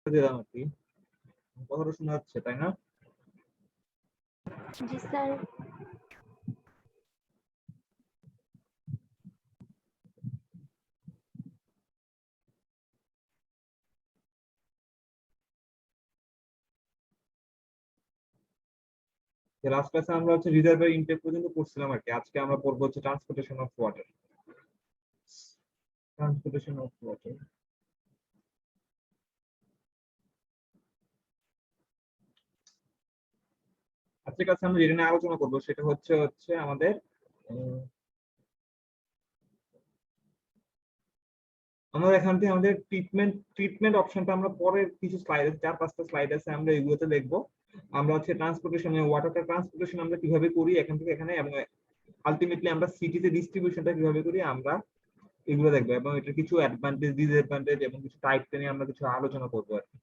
দিলাম আর কি। কথাটা শোনা যাচ্ছে তাই না? জি স্যার। লাস্ট ক্লাসে আমরা হচ্ছে রিজার্ভার ইনটেক পর্যন্ত পড়ছিলাম আর কি। আজকে আমরা পড়বো হচ্ছে transportation of water. Transportation of water. আজকের কাছে আমরা যেটা নিয়ে আলোচনা করবো সেটা হচ্ছে হচ্ছে আমাদের আমরা এখান থেকে আমাদের ট্রিটমেন্ট অপশনটা আমরা পরের কিছু স্লাইড আছে, 4-5টা স্লাইড আছে, আমরা এগুলোতে দেখবো। আমরা হচ্ছে ট্রান্সপোর্টেশন ওয়াটারটা ট্রান্সপোর্টেশন আমরা কিভাবে করি এখান থেকে এখানে, এবং আলটিমেটলি আমরা সিটিতে ডিস্ট্রিবিউশনটা কিভাবে করি আমরা এগুলো দেখবো, এবং এটা কিছু অ্যাডভান্টেজ ডিসঅ্যাডভান্টেজ এবং কিছু টাইপ নিয়ে আমরা কিছু আলোচনা করবো আর কি।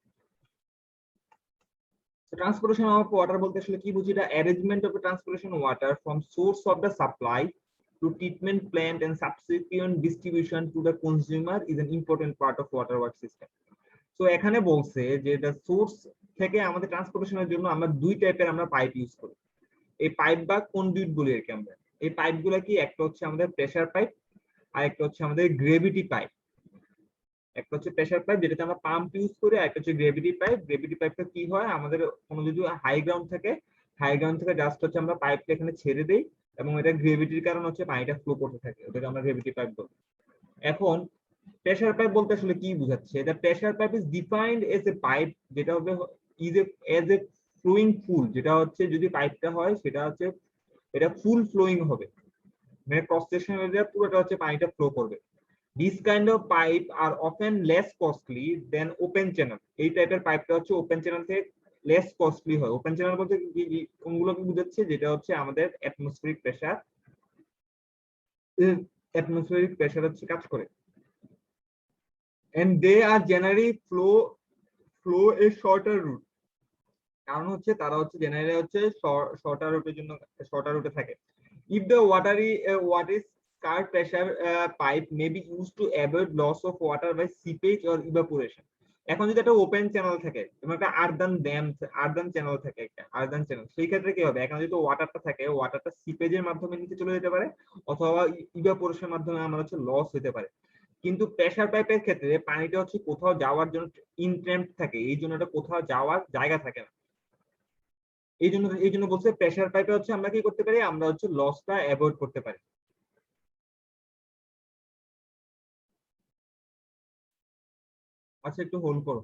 ট্রান্সপোর্টেশন অফ ওয়াটার বলতে আসলে কি বুঝি? এটা arrangement of transportation water from source of the supply to treatment plant and subsequent distribution to the consumer is an important part of water work system. তো এখানে বলছে যে এটা সোর্স থেকে আমাদের ট্রান্সপোর্টেশনের জন্য আমরা দুই টাইপের আমরা পাইপ ইউজ করি। এই পাইপ বা কন্ডুইট বলি আর কি আমরা। এই পাইপ গুলা কি, একটা হচ্ছে আমাদের প্রেসার পাইপ আর একটা হচ্ছে আমাদের গ্রেভিটি পাইপ। একটা হচ্ছে প্রেসার পাইপ যেটাতে আমরা পাম্প ইউজ করি, আর একটা হচ্ছে গ্রেভিটি পাইপ। গ্রেভিটি পাইপটা কি হয়, আমাদের কোনো যদি হাই গ্রাউন্ড থাকে, হাই গ্রাউন্ড থেকে জাস্ট হচ্ছে আমরা পাইপটা এখানে ছেড়ে দেই এবং এটা গ্রেভিটির কারণে হচ্ছে পানিটা ফ্লো করতে থাকে, ওটাকে আমরা গ্রেভিটি পাইপ বলি। এখন প্রেসার পাইপ বলতে আসলে কি বোঝাচ্ছে? এটা pressure pipe is defined as a pipe যেটা হবে ইজ এজ এ ফ্লোয়িং ফুল, যেটা হচ্ছে যদি পাইপটা হয় সেটা হচ্ছে এটা ফুল ফ্লোয়িং হবে, মানে ক্রস সেকশন এরিয়া পুরোটা হচ্ছে পানিটা ফ্লো করবে। This kind of pipe are often less costly than open channel. এই টাইপের পাইপটা হচ্ছে ওপেন চ্যানেল থেকে লেস কস্টলি হয়। ওপেন চ্যানেল বলতে কোনগুলোকে বুঝাচ্ছে? যেটা হচ্ছে আমাদের অ্যাটমসফেরিক প্রেসার হচ্ছে কাজ করে, and they are generally flow a shorter route। কারণ হচ্ছে তারা হচ্ছে জেনারেলি হচ্ছে শর্টার রুটের জন্য শর্টার রুটে থাকে। if the what is car pressure pipe may be used to avoid loss of water by seepage or evaporation। এখন যদি একটা ওপেন চ্যানেল থাকে, যেমন একটা আর্দান চ্যানেল থাকে, একটা আর্দান চ্যানেল, সেই ক্ষেত্রে কি হবে, এখন যদি ওয়াটারটা থাকে, ওয়াটারটা সিপেজের মাধ্যমে নিচে চলে যেতে পারে অথবা ইভাপোরেশনের মাধ্যমে আমার হচ্ছে লস হতে পারে। কিন্তু প্রেসার পাইপের ক্ষেত্রে পানিটা হচ্ছে কোথাও যাওয়ার জন্য ইনট্যাম্প থাকে, এই জন্য এটা কোথাও যাওয়ার জায়গা থাকে না। এই জন্য বলছে প্রেসার পাইপে হচ্ছে আমরা কি করতে পারি, আমরা হচ্ছে লসটা অ্যাভয়েড করতে পারি। আচ্ছা, একটু হোল্ড করো।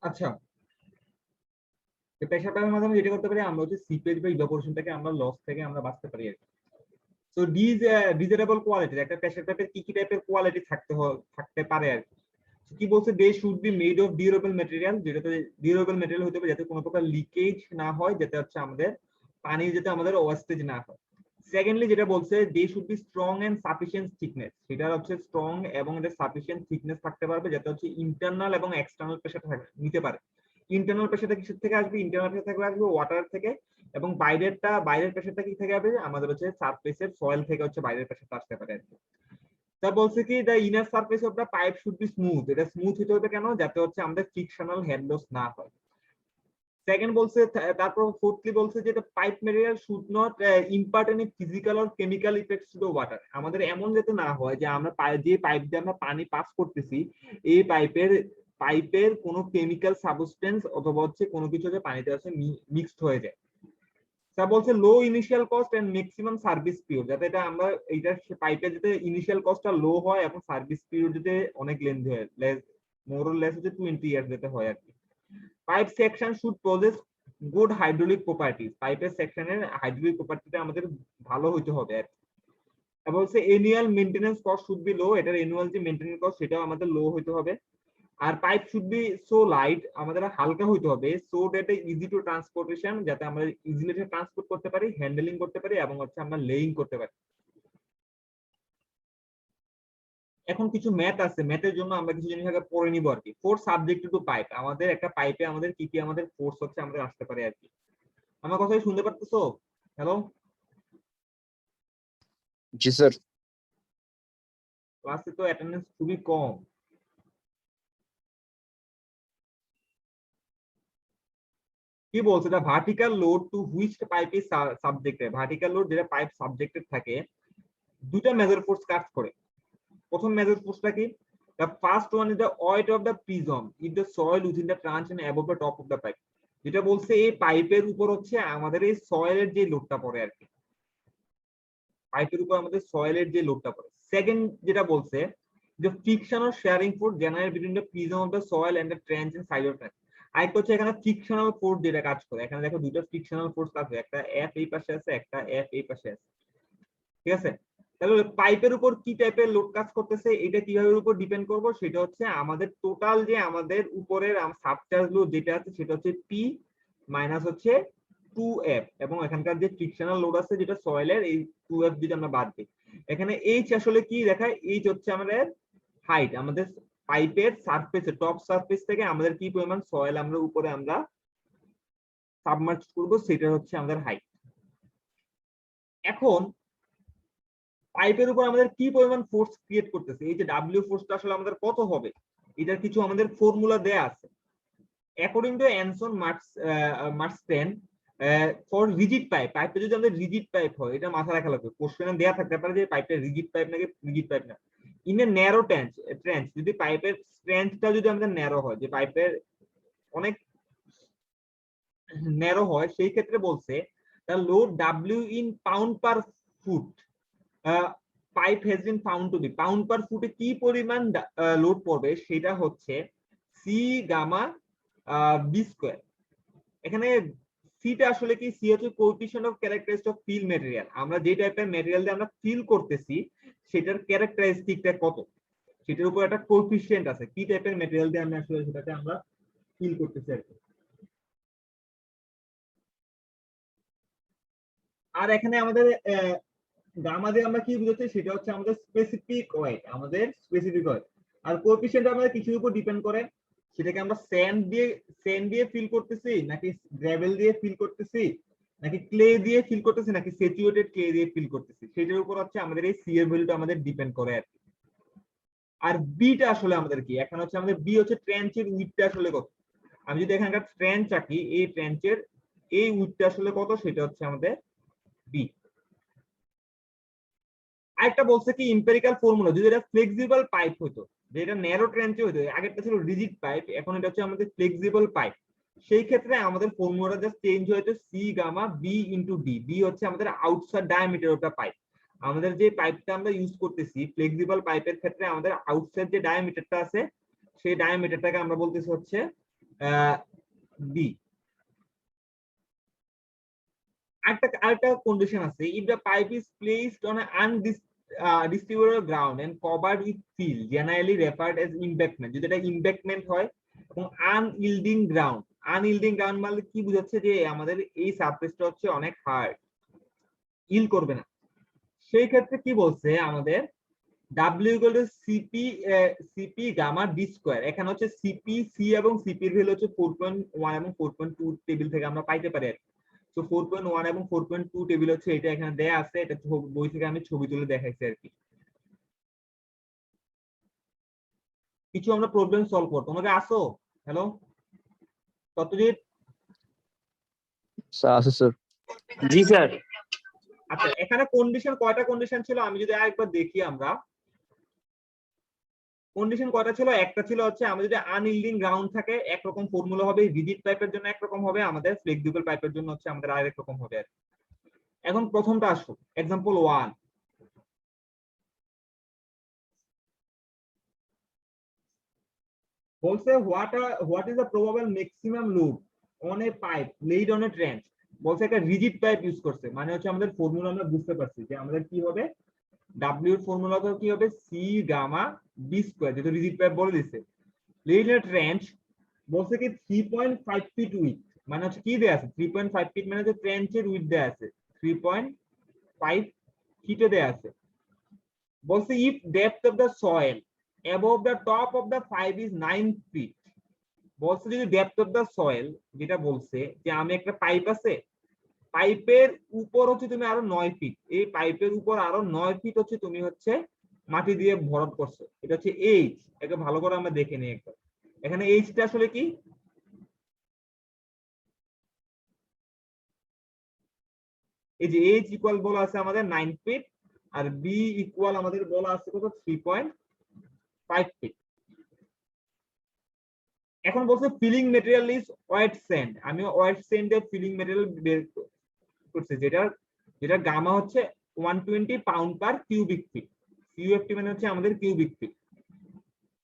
আচ্ছা, প্রেসার পাইপের মাধ্যমে যেটা করতে পারি আমরা হচ্ছে সিপেজ বা ইভাপোরেশনটাকে আমরা লস থেকে আমরা বাঁচতে পারি আর কি। সো ডিজারেবল কোয়ালিটি, একটা প্রেসার পাইপের কি কি টাইপের কোয়ালিটি থাকতে পারে আর কি বলছে, they should be made of durable material, যেটাতে ডিউরেবল ম্যাটেরিয়াল হতে হবে যাতে কোনো প্রকার লিকেজ না হয়, যাতে হচ্ছে আমাদের পানি যাতে আমাদের ওয়েস্টেজ না হয়। সেকেন্ডলি যেটা বলছে they should be strong and sufficient thickness, সেটা হচ্ছে স্ট্রং এবং এটা সাফিসিয়েন্ট থিকনেস থাকতে পারবে যাতে হচ্ছে ইন্টারনাল এবং এক্সটার্নাল প্রেসারটা নিতে পারে। ইন্টারনাল প্রেসারটা কিসের থেকে আসবে, ইন্টারনাল প্রেসার থেকে আসবে ওয়াটার থেকে, এবং বাইরের প্রেসারটা কি থেকে আসবে আমাদের হচ্ছে সারফেসের সয়েল থেকে হচ্ছে বাইরের প্রেসারটা আসতে পারে আর কি। তা বলছে কি the inner surface of the pipe should be smooth, এটা স্মুথ হতে হবে কেন, যাতে হচ্ছে আমাদের ফ্রিকশনাল হেড লস না হয়। সেকেন্ড বলছে, তারপর ফোর্থলি বলছে যে pipe material should not impart any physical or chemical effects to the water, আমাদের এমন যাতে না হয় যে আমরা যে পাইপ দিয়ে আমরা পানি পাস করতেছি এই পাইপের কোনো কেমিক্যাল সাবস্টেন্স অথবা হচ্ছে কোনো কিছু যে পানিতে আছে মিক্সড হয়ে যায়। তা বলছে low initial cost and maximum service period, যাতে এটা আমরা এইটা পাইপে যাতে ইনিশিয়াল কস্টটা লো হয় এবং সার্ভিস পিরিয়ড যাতে অনেক লেন্থি হয়, মোর অর লেস হচ্ছে 20 ইয়ার যেতে হয় আর কি। Pipe section should possess good hydraulic properties, পাইপের সেকশনের হাইড্রোলিক প্রপার্টিটা আমাদের ভালো হইতে হবে আর কি। তারপর হচ্ছে annual maintenance cost should be low, এটার এনুয়াল যে মেইনটেনেন্স কস্ট সেটাও আমাদের লো হইতে হবে। আর pipe should be so light, আমাদের হালকা হইতে হবে, so that easy to transportation, যাতে আমরা ইজিলি ট্রান্সপোর্ট করতে পারি, হ্যান্ডেলিং করতে পারি এবং হচ্ছে আমরা লেইং করতে পারি। এখন কিছু ম্যাথ আছে, ম্যাথের জন্য আমরা কিছু জিনিস আগে পড়ে নিব আর কি। ফোর্স সাবজেক্ট টু পাইপ, আমাদের একটা পাইপে আমাদের কি কি আমাদের ফোর্স হচ্ছে আমাদের আসতে পারে আর কি। আমার কথা শুনতে পারতেছো? হ্যালো, জি স্যার। ক্লাসে তো অ্যাটেন্ডেন্স খুবই কম। কি বলছে, the vertical load to which pipe is subjected, vertical load যেটা পাইপ সাবজেক্টেড থাকে দুইটা মেজর ফোর্স কাজ করে। প্রথম মেজর ফোর্সটা কি, the first one is the weight of the prism if the soil within the tranche and above the top of the pipe, যেটা বলছে এই পাইপের উপর হচ্ছে আমাদের এই সয়েলের যে লোডটা পড়ে আর কি, পাইপের উপর আমাদের সয়েলের যে লোডটা পড়ে। সেকেন্ড যেটা বলছে যে friction or shearing force generate between the prism of the soil and the trench and side of trench, আরেকটা হচ্ছে এখানে ফ্রিকশনাল ফোর্স যেটা কাজ করে, এখানে দেখো দুটো ফ্রিকশনাল ফোর্স কাজ করে, একটা এফ এই পাশে আছে একটা এফ এই পাশে আছে, ঠিক আছে। তাহলে পাইপের উপর কি টাইপের লোড কাজ করতেছে এটা কিভাবে উপর ডিপেন্ড করব, সেটা হচ্ছে আমাদের টোটাল যে আমাদের উপরের সাবচার্জ লোড যেটা আছে সেটা হচ্ছে পি মাইনাস হচ্ছে 2F, এবং এখানকার যে ফ্রিকশনাল লোড আছে যেটা সয়েলের এই 2F যদি আমরা বাদ দিই, এখানে এইচ আসলে কি দেখায়, এইচ হচ্ছে আমাদের হাইট, আমাদের পাইপের সারফেসে টপ সারফেস থেকে আমাদের কি পরিমাণ সয়েল আমরা উপরে আমরা সাবমার্জ করব সেটা হচ্ছে আমাদের হাইট। এখন পাইপের উপর আমাদের কি পরিমাণ ফোর্স ক্রিয়েট করতেছে, এই যে ডাব্লিউ ফোর্সটা আসলে আমাদের কত হবে, এটার কিছু আমাদের ফর্মুলা দেয়া আছে। According to Anson Marston for rigid pipe, পাইপে যদি আমাদের রিজিড পাইপ হয়, এটা মাথায় রাখা লাগবে, কোশ্চেনে দেয়া থাকতে পারে যে পাইপটা রিজিড পাইপ নাকি রিজিড পাইপ না। ইন এ ন্যারো ট্রেঞ্চ, যদি পাইপের স্ট্রেংথটা যদি আমাদের ন্যারো হয়, যে পাইপের অনেক ন্যারো হয়, সেই ক্ষেত্রে বলছে the load W in pound per foot pipe has been found to be, pound per ফুটে কি পরিমাণ লোড পড়বে সেটা হচ্ছে সি গামা বি স্কোয়ার। এখানে সিটা আসলে কি, সি হচ্ছে coefficient of characteristic of fill material, আমরা যে টাইপের ম্যাটেরিয়াল দিয়ে আমরা ফিল করতেছি সেটার ক্যারেক্টারিস্টিকটা কত, সেটার উপর একটা কোএফিশিয়েন্ট আছে, কি টাইপের ম্যাটেরিয়াল দিয়ে আমরা আসলে সেটাকে আমরা ফিল করতেছি আর কি। আর এখানে আমাদের গামা দিয়ে আমরা কি বুঝাচ্ছি, সেটা হচ্ছে আমাদের স্পেসিফিক ওয়েট, আমাদের স্পেসিফিক ওয়েট। আর কোএফিশিয়েন্ট আমাদের কিছুর উপর ডিপেন্ড করে, সেটাকে আমরা স্যান্ড দিয়ে ফিল করতেছি নাকি গ্রাভেল দিয়ে ফিল করতেছি নাকি ক্লে দিয়ে ফিল করতেছি নাকি স্যাচুরেটেড ক্লে দিয়ে ফিল করতেছি, সেটার উপর হচ্ছে আমাদের এই সি এর ভ্যালুটা আমাদের ডিপেন্ড করে আর কি। আর বিটা আসলে আমাদের কি, এখন হচ্ছে আমাদের বি হচ্ছে ট্রেঞ্চের উইডথটা আসলে কত, আমি যদি এখানকার ট্রেঞ্চ আঁকি, এই ট্রেঞ্চের এই উইডথটা আসলে কত সেটা হচ্ছে আমাদের বি। আরেকটা বলছে কি এম্পিরিক্যাল ফর্মুলা, যদি এটা ফ্লেক্সিবল পাইপ হতো, যেটা ন্যারো ট্রেঞ্চে হতো, আগেরটা ছিল রিজিড পাইপ, এখন এটা হচ্ছে আমাদের ফ্লেক্সিবল পাইপ, সেই ক্ষেত্রে আমাদের ফর্মুলাটা জাস্ট চেঞ্জ হয়েছে C gamma B into D, B হচ্ছে আমাদের outside diameter of the pipe, আমাদের যে পাইপটা আমরা ইউজ করতেছি ফ্লেক্সিবল পাইপের ক্ষেত্রে আমাদের আউটসাইড যে ডায়ামিটারটা আছে সেই ডায়ামিটারটাকে আমরা বলতেছি হচ্ছে বি। আরেকটা কন্ডিশন আছে, if the pipe is placed on distributed ground and covered with fill, generally referred as embankment, যদি এটা embankment হয়, এবং unyielding ground, unyielding ground মানে কি বোঝাচ্ছে, যে আমাদের এই সারফেসটা হচ্ছে অনেক হার্ড, ইল করবে না, সেই ক্ষেত্রে কি বলছে আমাদের W equal to CP gamma D square, এখানে হচ্ছে CP C এবং CP এর ভ্যালু হচ্ছে 4.1 এবং 4.2 টেবিল থেকে আমরা পাইতে পারি। তো 4.1 এবং 4.2 টেবিল হচ্ছে এটা এখানে দেয়া আছে, এটা বই থেকে আমি ছবি তুলে দেখাইছি আর কি। কিছু আমরা প্রবলেম সলভ করব, তোমাকে আসো। হ্যালো সত্যজিৎ। স্যার আছে স্যার। জি স্যার। আচ্ছা এখানে কন্ডিশন কয়টা কন্ডিশন ছিল আমি যদি আরেকবার দেখি, আমরা কন্ডিশন কয়টা ছিল, একটা ছিল হচ্ছে আমাদের যদি আনইল্ডিং গ্রাউন্ড থাকে একরকম ফর্মুলা হবে, রিজিড পাইপের জন্য একরকম হবে, আমাদের ফ্লেক্সিবল পাইপের জন্য হচ্ছে আমাদের আরেক রকম হবে। এখন প্রথমটা আসো, एग्जांपल 1, বলছে what is the probable maximum load on a pipe laid on a trench, বলছে একটা রিজিড পাইপ ইউজ করছে, মানে হচ্ছে আমাদের ফর্মুলা আমরা বুঝতে পারছি যে আমাদের কি হবে, W এর ফর্মুলা তো কি হবে C গামা B স্কয়ার, যেটা রিজিড পাইপ বলে দিছে, লেইড অন এ ট্রেঞ্চ, বলছে কি 3.5 ফিট উইথ, মানে হচ্ছে কি দেয়া আছে 3.5 ফিট, মানে যে ট্রেঞ্চের উইথ দেয়া আছে 3.5 ফিটে দেয়া আছে। বলছে if depth of the soil above the top of the pipe is 9 feet, বলছে যদি ডেপথ অফ দ্য সয়েল, যেটা বলছে যে আমি একটা পাইপ আছে, পাইপের উপর হচ্ছে তুমি আরো 9 ফিট, এই পাইপের উপর আরো 9 ফিট হচ্ছে তুমি হচ্ছে মাটি দিয়ে ভরাট করছো, এটা হচ্ছে এইচ। একে ভালো করে আমরা দেখে নিই একবার, এখানে এইচটা আসলে কি, এই যে এইচ ইকুয়াল বলা আছে আমাদের 9 ফিট, আর বি ইকুয়াল আমাদের বলা আছে কত 3.5 ফিট। এখন বলছে filling material is white sand, আমি হোয়াইট স্যান্ডের ফিলিং ম্যাটেরিয়াল বের করছি, যেটা গামা হচ্ছে 120 pound per cubic feet, QFT মানে হচ্ছে আমাদের কিউবিক ফিট।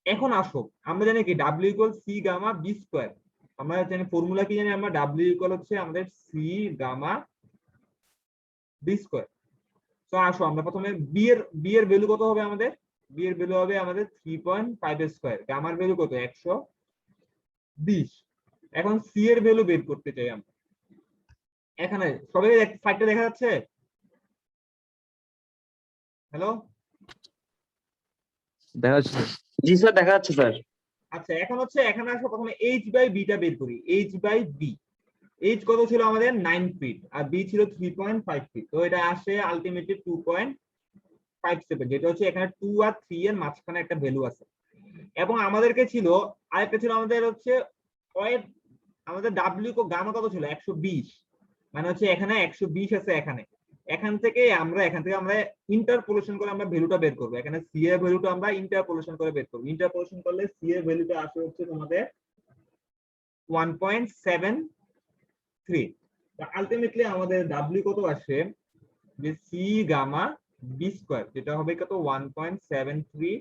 এখন আসো আমরা জানি কি W equal C gamma B square, আমরা জানি ফর্মুলা কি জানি আমরা, W ইকুয়াল হচ্ছে আমাদের C গামা B স্কয়ার। তো আসো আমরা প্রথমে B এর ভ্যালু কত হবে আমাদের, B এর ভ্যালু হবে আমাদের 3.5 স্কয়ার, গামার ভ্যালু কত 120। এখন C এর ভ্যালু বের করতে চাই আমরা, এখানে সবাই সাইডটা দেখা যাচ্ছে, হ্যালো দেখা যাচ্ছে স্যার। জি স্যার দেখা যাচ্ছে স্যার। আচ্ছা এখন হচ্ছে এখানে আসো প্রথমে H বাই B টা বের করি, H বাই B, H কত ছিল আমাদের 9 ফিট আর B ছিল 3.5 ফিট, তো এটা আসে আলটিমেটলি 2.57, যেটা হচ্ছে এখানে 2 আর 3 এর মাঝখানে একটা ভ্যালু আছে। এবং আমাদেরকে ছিল আরেকটা ছিল আমাদের হচ্ছে ওয়েট, আমাদের W গামা কত ছিল 120, মানে হচ্ছে এখানে 120 আছে, এখান থেকে আমরা ইন্টারপোলেশন করে আমরা ভ্যালুটা বের করব, এখানে C এর ভ্যালুটা আমরা ইন্টারপোলেশন করে বের করব, ইন্টারপোলেশন করলে C এর ভ্যালুটা আসে হচ্ছে তোমাদের 1.73। আলটিমেটলি আমাদের W কত আসে, যে C গামা B স্কয়ার, যেটা হবে কত 1.73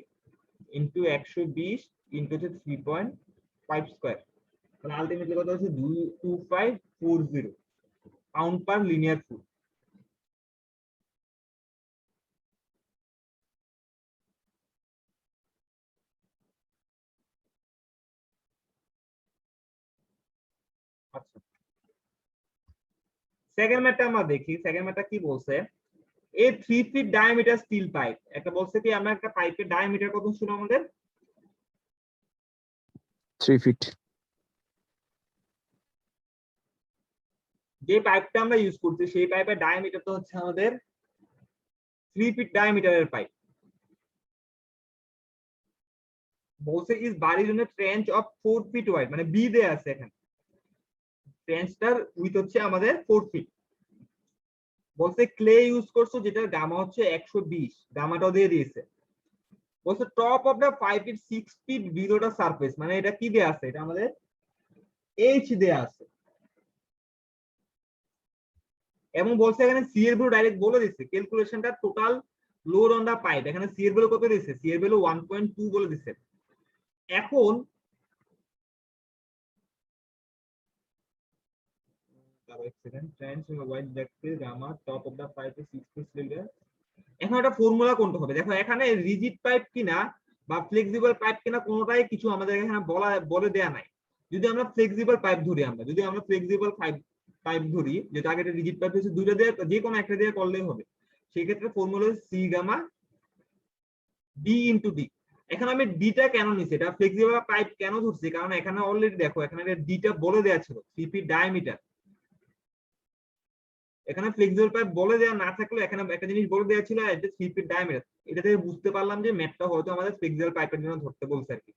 ইনটু 120 ইনটু 3.5 স্কয়ার, তাহলে আলটিমেটলি কত হচ্ছে 2540 পাউন্ড পার লিনিয়ার ফুট। আচ্ছা সেকেন্ড ম্যাথটা আমরা দেখি, সেকেন্ড ম্যাথটা কি বলছে, এ 3 ফিট ডায়ামিটার স্টিল পাইপ, একটা বলছে কি আমরা একটা পাইপের ডায়ামিটার কত ছিল আমাদের 3 ফিট। যে পাইপটা আমরা ইউজ করছি সেই পাইপের ডায়ামিটার তো হচ্ছে আমাদের 3 ফিট ডায়ামিটারের পাইপ, বলছে is buried in a trench of 4 fit wide, মানে বি দেয়া আছে এখানে, ট্রেঞ্চটার উইথ হচ্ছে আমাদের 4 ফিট, বলছে ক্লে ইউজ করছো যেটার গামা হচ্ছে 120, গামাটাও দিয়ে দিয়েছে, বলছে top of the 5 feet 6 feet below the surface, মানে এটা কি দেয়া আছে, এটা আমাদের এইচ দেয়া আছে, এবং বলছে এখানে সি এর ভ্যালু ডাইরেক্ট বলে দিচ্ছে, ক্যালকুলেশনটা total load on the pipe, এখানে সি এর ভ্যালু কত দিয়েছে, সি এর ভ্যালু 1.2 বলে দিচ্ছে। এখন excellent. Trends white black field gamma top of the 5 to 6 feet cylinder. এখন একটা ফর্মুলা কোনটা হবে, দেখো এখানে রিজিড পাইপ কিনা বা ফ্লেক্সিবল পাইপ কিনা কোনোটাই কিছু আমাদের এখানে বলে দেয়া নাই। যদি আমরা ফ্লেক্সিবল পাইপ ধরি, যদি আমরা ফ্লেক্সিবল পাইপ ধরি, যেটা আগে রিজিড পাইপ হচ্ছে দুইটা দিয়ে যে কোনো একটা দিয়ে করলেই হবে, সেই ক্ষেত্রে formula C gamma D into D. এখানে আমি ডিটা কেন নিছি, এটা ফ্লেক্সিবল পাইপ কেন ধরছি, কারণ এখানে অলরেডি দেখো এখানে ডিটা বলে দেয়া ছিল 3 ফিট ডায়ামিটার। এখানে ফ্লেক্সিবল পাইপ বলে দেওয়া না থাকলে এখানে একটা জিনিস বলে দেওয়া ছিল এটা 3 ফিট ডায়ামিটার। এটা থেকে বুঝতে পারলাম যে ম্যাথটা হয়তো আমাদের ফ্লেক্সিবল পাইপের জন্য ধরতে বলছে আর কি।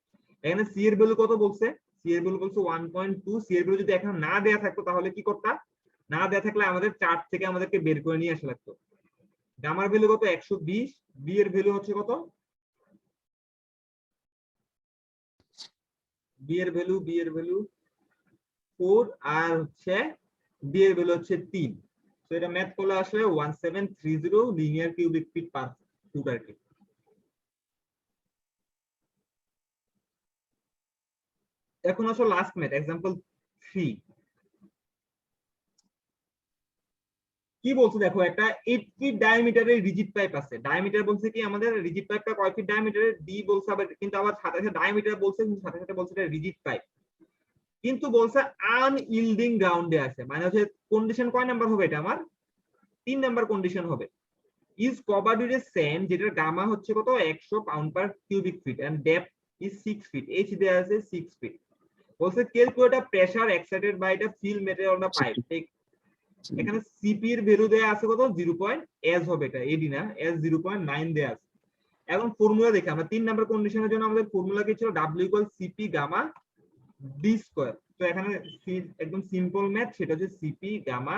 এখানে সি এর ভ্যালু কত বলছে, সি এর ভ্যালু বলছে 1.2। সি এর ভ্যালু যদি এখানে না দেয়া থাকতো তাহলে কি করতাম, না দেয়া থাকলে আমাদের চার্ট থেকে আমাদেরকে বের করে নিয়ে আসা লাগতো। গামার ভ্যালু কত 120, বি এর ভ্যালু হচ্ছে কত, বি এর ভ্যালু 4 আর হচ্ছে বি এর ভ্যালু হচ্ছে 3। তো এটা ম্যাথ করলে আসলে 1730 linear cubic feet per foot আর কি। এখন আসলে লাস্ট ম্যাথ एग्जांपल 3। কি বলছে দেখো, একটা 8 ফিট ডায়ামিটারের রিজিড পাইপ আছে। ডায়ামিটার বলছে কি আমাদের রিজিড পাইপটা কয় ফিট ডায়ামিটারের, ডি বলছে আবার, কিন্তু আবার সাথে সাথে ডায়ামিটার বলছে, কিন্তু সাথে সাথে বলছে এটা রিজিড পাইপ, কিন্তু বলছে আনইল্ডিং গ্রাউন্ডে আছে। মানে হচ্ছে কন্ডিশন কয় নাম্বার হবে, এটা আমার 3 নাম্বার কন্ডিশন হবে। Is covered with a sand, যেটার গামা হচ্ছে কত 100 pound per cubic feet and depth is 6 feet, H দেয়া আছে 6 ফিট। বলছে calculate a pressure exerted by the fill material on the pipe. এখানে সিপি এর ভ্যালু দেয়া আছে কত 0. এস হবে, এটা এডি না, এস 0.9 দেয়া আছে। এখন ফর্মুলা দেখি আমরা 3 নাম্বার কন্ডিশনের জন্য আমাদের ফর্মুলা কি ছিল, W equal CP gamma D square. তো এখানে একদম সিম্পল ম্যাথ, সেটা হচ্ছে CP gamma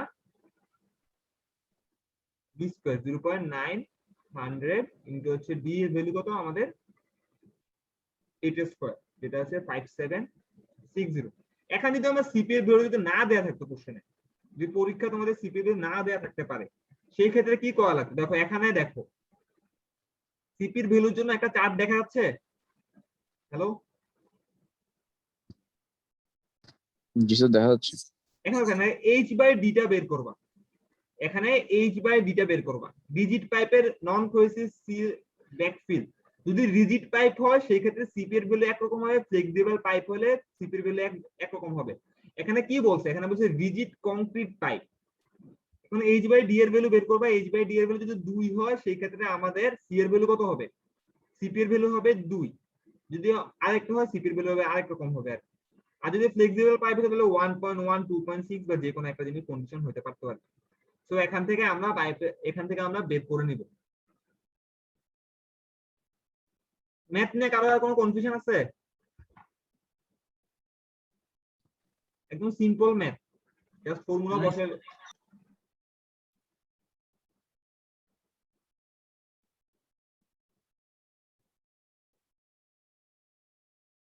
D square 0.900 into হচ্ছে ডি এর ভ্যালু কত আমাদের 8 স্কয়ার, যেটা আছে 5760। এখন যদি আমরা সিপি এর ভ্যালু যদি না দেয়া থাকতো কোশ্চেনে, যদি পরীক্ষা তোমাদের সিপি এর ভ্যালু না দেয়া থাকতে পারে, সেই ক্ষেত্রে কি করা লাগবে, দেখো এখানে দেখো সিপি এর ভ্যালুর জন্য একটা চার্ট দেখা যাচ্ছে। হ্যালো, জি স্যার দেখা যাচ্ছে। এখানে এইচ বাই ডিটা বের করবা, এখানে এইচ বাই ডিটা বের করবা। রিজিড পাইপের নন কোহেসিভ সিল ব্যাকফিল, যদি রিজিড পাইপ হয় সেই ক্ষেত্রে সিপি এর ভ্যালু একরকম হবে, ফ্লেক্সিবল পাইপ হলে সিপি এর ভ্যালু একরকম হবে। এখানে কি বলছে, এখানে বলছে রিজিড কংক্রিট পাইপ। এখন এইচ বাই ডি এর ভ্যালু বের করবা, এইচ বাই ডি এর ভ্যালু যদি 2 হয় সেই ক্ষেত্রে আমাদের সি এর ভ্যালু কত হবে, সিপি এর ভ্যালু হবে 2। যদি আরেকটা হয় সিপি এর ভ্যালু হবে আরেক রকম হবে। আর যদি ফ্লেক্সিবল পাইপ হয় তাহলে 1.1 2.6 বা যে কোনো একটা জিনিস কন্ডিশন হতে পারতে পারে। তো এখান থেকে আমরা বের করে নিব। ম্যাথ নিয়ে কারো আর কোনো কনফিউশন আছে? একদম সিম্পল ম্যাথ, জাস্ট ফর্মুলা বসে।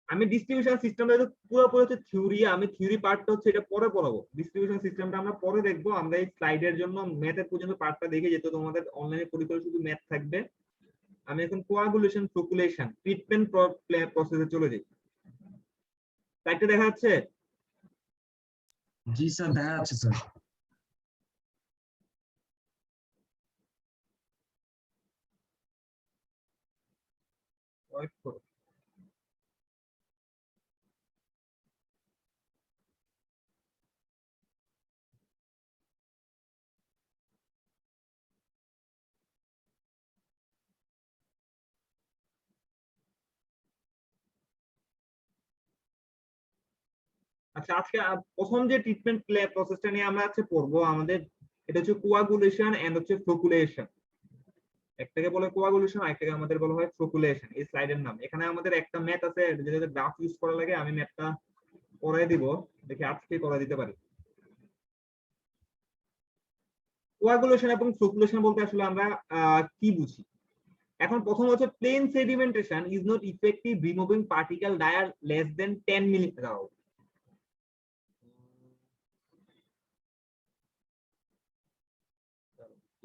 আমি ডিস্ট্রিবিউশন সিস্টেমটা পুরোপুরি হচ্ছে থিওরি, আমি থিওরি পার্টটা হচ্ছে এটা পরে পড়াবো। ডিস্ট্রিবিউশন সিস্টেমটা আমরা পরে দেখবো। আমরা এই স্লাইডের জন্য ম্যাথের পর্যন্ত পার্টটা দেখে যেত, তোমাদের অনলাইনে পরীক্ষা শুধু ম্যাথ থাকবে। আমি এখন কোয়াগুলেশন ফ্লোকুলেশন ট্রিটমেন্ট প্রসেসে চলে যাই। স্লাইডটা দেখা যাচ্ছে? জি স্যার দেখা যাচ্ছে স্যার। ওয়েট করো। আচ্ছা, আজকে প্রথম যে ট্রিটমেন্ট প্রসেসটা নিয়ে আমরা আজকে পড়বো, আমাদের এটা হচ্ছে কোয়াগুলেশন এন্ড হচ্ছে ফ্লোকুলেশন। একটাকে বলে কোয়াগুলেশন, আরেকটাকে আমাদের বলা হয় ফ্লোকুলেশন। এই স্লাইডের নাম। এখানে আমাদের একটা ম্যাথ আছে যেটা গ্রাফ ইউজ করা লাগে, আমি ম্যাথটা করাই দিব, দেখি আজকে করা দিতে পারি। কোয়াগুলেশন এবং ফ্লোকুলেশন বলতে আসলে আমরা কি বুঝি। এখন প্রথম হচ্ছে plain sedimentation is not effective removing particle dia less than 10 millimetre.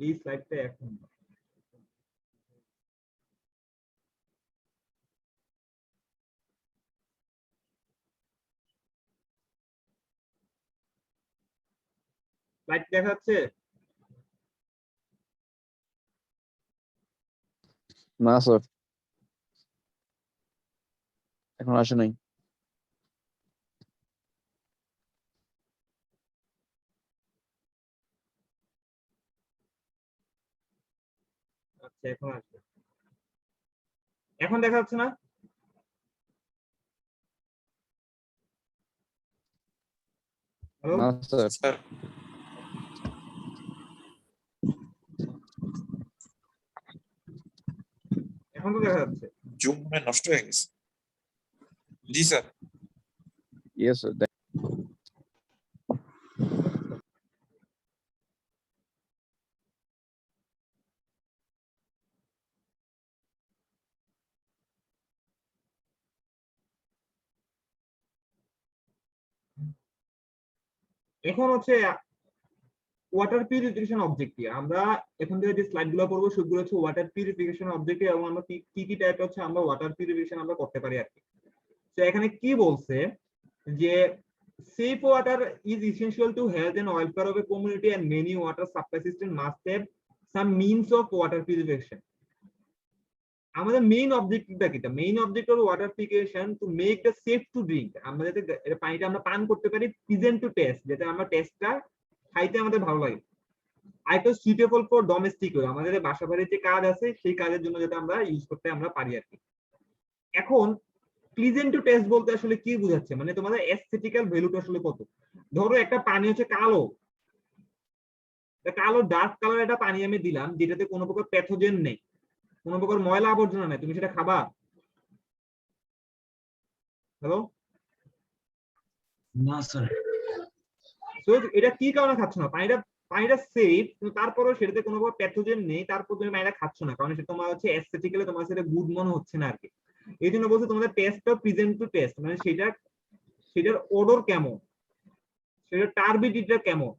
এই স্লাইডটা এখন স্লাইড দেখা যাচ্ছে? না স্যার, এখন আসে নাই। আচ্ছা, এখন আসবে। এখন দেখা যাচ্ছে না? হ্যালো? না স্যার। স্যার এখন তো দেখা যাচ্ছে। জুম মনে হয় নষ্ট হয়ে গেছে। জি স্যার। Yes sir. এখন হচ্ছে ওয়াটার পিউরিফিকেশন অবজেক্টিভ। আমরা এখন থেকে যে স্লাইড গুলো পড়বো সেগুলো হচ্ছে ওয়াটার পিউরিফিকেশন অবজেক্টিভ, এবং আমরা কি কি টাইপ হচ্ছে আমরা ওয়াটার পিউরিফিকেশন আমরা করতে পারি আর কি। তো এখানে কি বলছে যে safe water is essential to health and welfare of a community and many water supply system must have some means of water purification. আমাদের মেইন অবজেক্টিভটা কি? Main objective of water purification to make the safe to drink. আমরা যাতে পানিটা আমরা পান করতে পারি, প্রেজেন্ট টু টেস্ট, যাতে আমরা টেস্টটা খাইতে আমাদের ভালো লাগে। আরেকটা সুইটেবল ফর ডোমেস্টিক ইউজ, আমাদের বাসা বাড়ির যে কাজ আছে সেই কাজের জন্য যাতে আমরা ইউজ করতে আমরা পারি আর কি। এখন প্লিজেন্ট টু টেস্ট বলতে আসলে কি বোঝাচ্ছে, মানে তোমাদের এস্থেটিক্যাল ভ্যালুটা আসলে কত? ধরো একটা পানি হচ্ছে কালো, কালো ডার্ক কালার একটা পানি আমি দিলাম যেটাতে কোনো প্রকার প্যাথোজেন নেই, কোনো প্রকার ময়লা আবর্জনা নেই, তুমি সেটা খাবা? হ্যালো? না স্যার। তো এটা কি কারণে খাচ্ছ না? পানিটা সেফ, কিন্তু তারপরেও সেটাতে কোনো প্রকার প্যাথোজেন নেই, তারপর তুমি পানিটা খাচ্ছ না, কারণ সেটা তোমার হচ্ছে এস্থেটিক্যালি তোমার সেটা গুড মনে হচ্ছে না আর কি। এই জন্য বলছে তোমাদের টেস্টটা প্রেজেন্ট টু টেস্ট, মানে সেটার ওডর কেমন, সেটার টার্বিডিটিটা কেমন,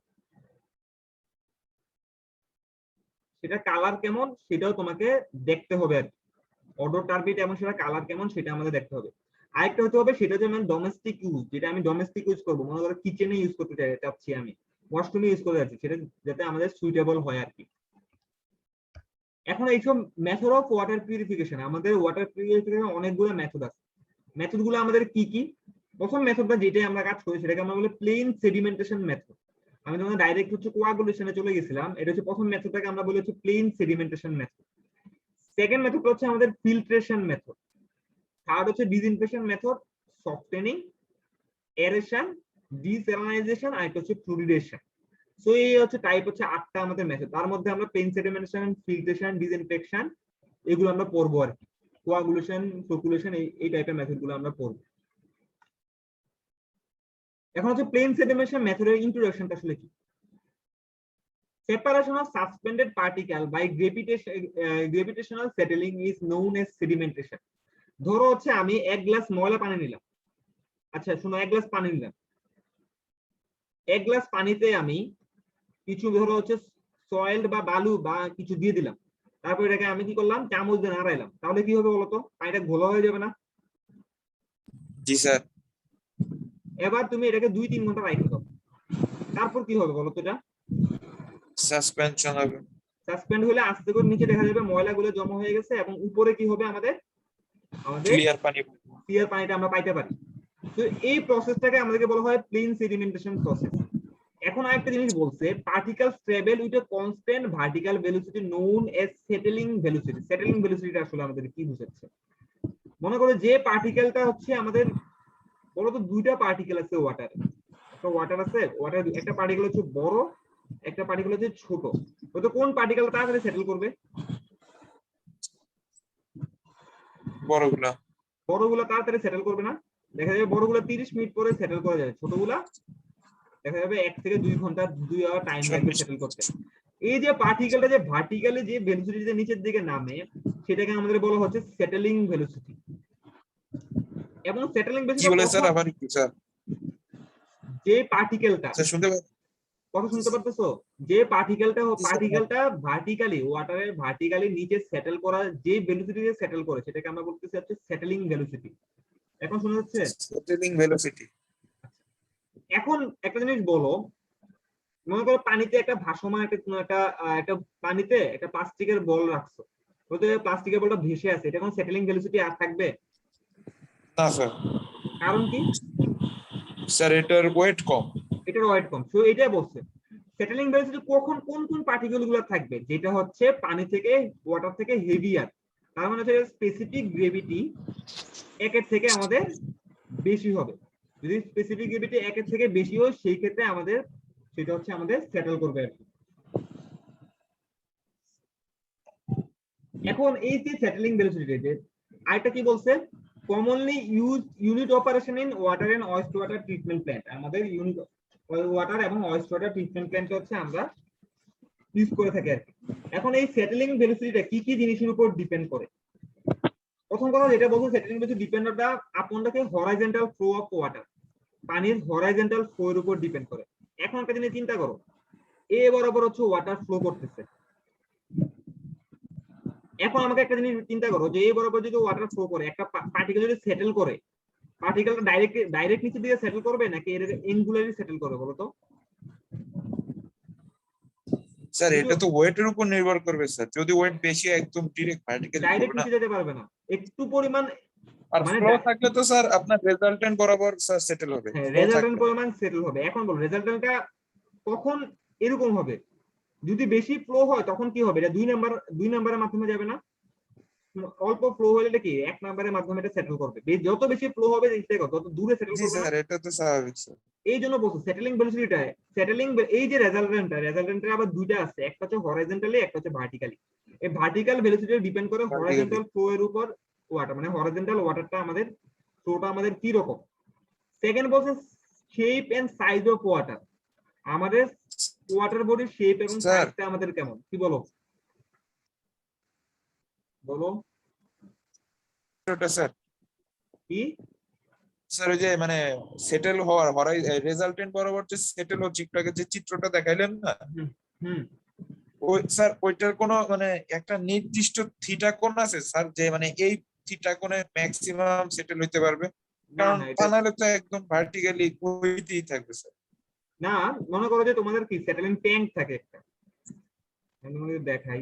সেটা কালার কেমন, সেটাও তোমাকে দেখতে হবে আর কি। ওডর টার্বিড এবং সেটা কালার কেমন সেটা আমাদের দেখতে হবে। আরেকটা হতে হবে সেটা যেমন ডোমেস্টিক ইউজ, যেটা আমি ডোমেস্টিক ইউজ করবো, মনে করো কিচেনে ইউজ করতে চাচ্ছি, আমি ওয়াশরুমে ইউজ করতে যাচ্ছি, সেটা যাতে আমাদের সুইটেবল হয় আর কি। এখন এইসব মেথড অফ ওয়াটার পিউরিফিকেশন, আমাদের ওয়াটার পিউরিফিকেশন অনেকগুলো মেথড আছে। মেথড গুলো আমাদের কি কি? প্রথম মেথডটা যেটাই আমরা কাজ করি সেটাকে আমরা বলি প্লেন সেডিমেন্টেশন মেথড। আমি তোমাদের ডাইরেক্ট হচ্ছে কোয়াগুলেশনে চলে গেছিলাম, এটা হচ্ছে প্রথম মেথডটাকে আমরা বলি হচ্ছে plain sedimentation method. Second method হচ্ছে আমাদের ফিল্ট্রেশন মেথড। থার্ড হচ্ছে disinfection method, softening, aeration, desalinization, আর একটা হচ্ছে ফ্লুরিডেশন। সো এই হচ্ছে টাইপ হচ্ছে 8টা আমাদের মেথড। তার মধ্যে আমরা প্লেন সেডিমেন্টেশন, ফিল্ট্রেশন, ডিসইনফেকশন এগুলো আমরা পড়বো আর কি। কোয়াগুলেশন, ফ্লোকুলেশন, এই টাইপের মেথড গুলো আমরা পড়বো। এখন হচ্ছে প্লেন সেডিমেন্টেশন মেথডের ইন্ট্রোডাকশনটা আসলে কি? Separation of suspended particle by gravitational settling is known as sedimentation. ধরো হচ্ছে আমি 1 গ্লাস ময়লা পানি নিলাম। আচ্ছা শোনো, 1 গ্লাস পানি নিলাম, 1 গ্লাস পানিতে আমি কিছু ধরো হচ্ছে সয়েল বা বালু বা কিছু দিয়ে দিলাম, তারপর এটাকে আমি কি করলাম, চামচ দিয়ে নাড়াইলাম, তাহলে কি হবে বলতো? পানিটা ঘোলা হয়ে যাবে না? জি স্যার। এবার তুমি এটাকে 2-3 ঘন্টা রাখতে দাও, তারপর কি হবে বলতো? এটা সাসপেনশন হবে। সাসপেন্ড হলে আস্তে করে নিচে দেখা যাবে ময়লাগুলো জমা হয়ে গেছে, এবং উপরে কি হবে, আমাদের ক্লিয়ার পানি। ক্লিয়ার পানিটা আমরা পাইতে পারি। তো এই প্রসেসটাকে আমাদেরকে বলা হয় প্লেন সেডিমেন্টেশন প্রসেস। এখন আরেকটা জিনিস বলছে, particles travel with a constant vertical velocity known as settling velocity. Settling ভেলোসিটিটা আসলে আমাদের কি বোঝাচ্ছে? মনে করো যে পার্টিকেলটা হচ্ছে আমাদের, বলো তো দুইটা পার্টিকেল আছে ওয়াটারে, একটা ওয়াটার আছে, ওয়াটার একটা পার্টিকেল হচ্ছে বড়, একটা পার্টিকেল হচ্ছে ছোট। তো কোন পার্টিকেলটা তাড়াতাড়ি সেটেল করবে? বড়গুলা। বড়গুলা তাড়াতাড়ি সেটেল করবে না? দেখা যাবে বড়গুলা 30 মিনিট পরে সেটেল করা যায়, ছোটগুলা দেখা যাবে 1 থেকে 2 ঘন্টা 2 আওয়ার টাইম লাগবে সেটেল করতে। এই যে পার্টিকেলটা যে ভার্টিক্যালি যে ভেলোসিটিতে নিচের দিকে নামে সেটাকে আমাদের বলা হচ্ছে সেটেলিং ভেলোসিটি। এবং সেটেলিং কি ভেলোসিটি বলে স্যার? আবার একটু স্যার। যে পার্টিকেলটা, স্যার শুনতে পাচ্ছেন? কথা শুনতে পারতেছো? যে পার্টিকেলটা ভার্টিক্যালি ওয়াটারের ভার্টিক্যালি নিচে সেটেল করা, যে ভেলোসিটিতে সেটেল করে সেটাকে আমরা বলতেছি হচ্ছে সেটেলিং ভেলোসিটি। এখন শোনা যাচ্ছে? Settling velocity. এখন একটা জিনিস বলো, মনে করো পানিতে একটা ভাসমান একটা কোনো একটা পানিতে একটা প্লাস্টিকের বল রাখছো, বলতে প্লাস্টিকের বলটা ভেসে আছে, এটা কোনো সেটেলিং ভেলোসিটি আর থাকবে? না স্যার, কারণ কি? স্যার এটার ওয়েট কম। এটার ওয়েট কম, তো এটা বলছে সেটেলিং ভেলোসিটি কখন কোন কোন পার্টিকেল গুলো থাকবে, যেটা হচ্ছে পানি থেকে ওয়াটার থেকে হেভিয়ার, তার মানে হচ্ছে স্পেসিফিক গ্রেভিটি একের থেকে আমাদের বেশি হবে। যদি স্পেসিফিক গ্রেভিটি একের থেকে বেশি হয় সেই ক্ষেত্রে আমাদের সেটা হচ্ছে আমাদের সেটেল করবে আর কি। এখন এই যে সেটেলিং ভেলোসিটি, আরেকটা কি বলছে, commonly use unit operation in water and waste water treatment plant. আমাদের ইউনিট ওয়াটার এবং ওয়েস্ট ওয়াটার ট্রিটমেন্ট প্ল্যান্ট হচ্ছে আমরা ইউজ করে থাকি আর কি। এখন এই সেটেলিং ভেলোসিটিটা কি কি জিনিসের উপর ডিপেন্ড করে? প্রথম কথা যেটা বলবো, settling velocity depend upon the horizontal flow of water, পানির হরাইজন্টাল ফ্লো এর উপর ডিপেন্ড করে। এখন একটা জিনিস চিন্তা করো, এ বরাবর হচ্ছে ওয়াটার ফ্লো করতেছে, এখন আমাকে একটা জিনিস চিন্তা করো যে এই বরাবর যদি ওয়াটার ফ্লো করে একটা পার্টিকেল যদি সেটেল করে, পার্টিকেলটা ডাইরেক্ট নিচে দিয়ে সেটেল করবে নাকি এর ইনগুলারলি সেটেল করবে বলো তো? স্যার এটা তো ওয়েটের উপর নির্ভর করবে স্যার, যদি ওয়েট বেশি একদম ডিরেক্ট পার্টিকেল ডাইরেক্ট নিচে যেতে পারবে না, একটু পরিমাণ আর মানে ফ্লো থাকলে তো স্যার আপনার রেজাল্টেন্ট বরাবর স্যার সেটেল হবে। হ্যাঁ flow রেজাল্টেন্ট থাকলে। পরিমাণ সেটেল হবে। এখন বলো রেজাল্টেন্টটা কখন এরকম হবে? যদি বেশি ফ্লো হয় তখন কি হবে? এটা দুই নাম্বারের মাধ্যমে যাবে না, অল্প ফ্লো হলে এটা কি এক নাম্বারের মাধ্যমে এটা সেটেল করবে। যত বেশি ফ্লো হবে তত দূরে সেটেল জি করবে না। স্যার এটা তো স্বাভাবিক স্যার। এই জন্য বলছো সেটেলিং ভেলোসিটিটা, সেটেলিং এই যে রেজাল্টেন্টের আবার দুইটা আছে, একটা হচ্ছে হরাইজন্টালি একটা হচ্ছে ভার্টিক্যালি। এই ভার্টিক্যাল ভেলোসিটি ডিপেন্ড করে হরাইজন্টাল ফ্লো এর উপর ওয়াটার, মানে হরাইজন্টাল ওয়াটারটা আমাদের ফ্লোটা আমাদের কি রকম। সেকেন্ড বলছে shape and size of water, আমাদের ওয়াটার বডির শেপ এবং স্যার সাইজটা আমাদের কেমন, কি বলো বলো ওটা স্যার, কি? স্যার ওই যে মানে সেটেল হওয়ার রেজাল্টেন্ট বরাবর যে সেটেল হচ্ছে একটু আগে যে চিত্রটা দেখাইলেন না, হুম হুম ওই স্যার ওইটার কোনো মানে একটা নির্দিষ্ট থিটা কোণ আছে স্যার, যে মানে এই থিটা কোণে ম্যাক্সিমাম সেটেল হইতে পারবে? না কারণ না এটা তা নাহলে তো একদম ভার্টিক্যালি হইতেই থাকবে স্যার। না, মনে করো যে তোমাদের কি সেটেলিং ট্যাঙ্ক থাকে একটা, আমি তোমাদের দেখাই,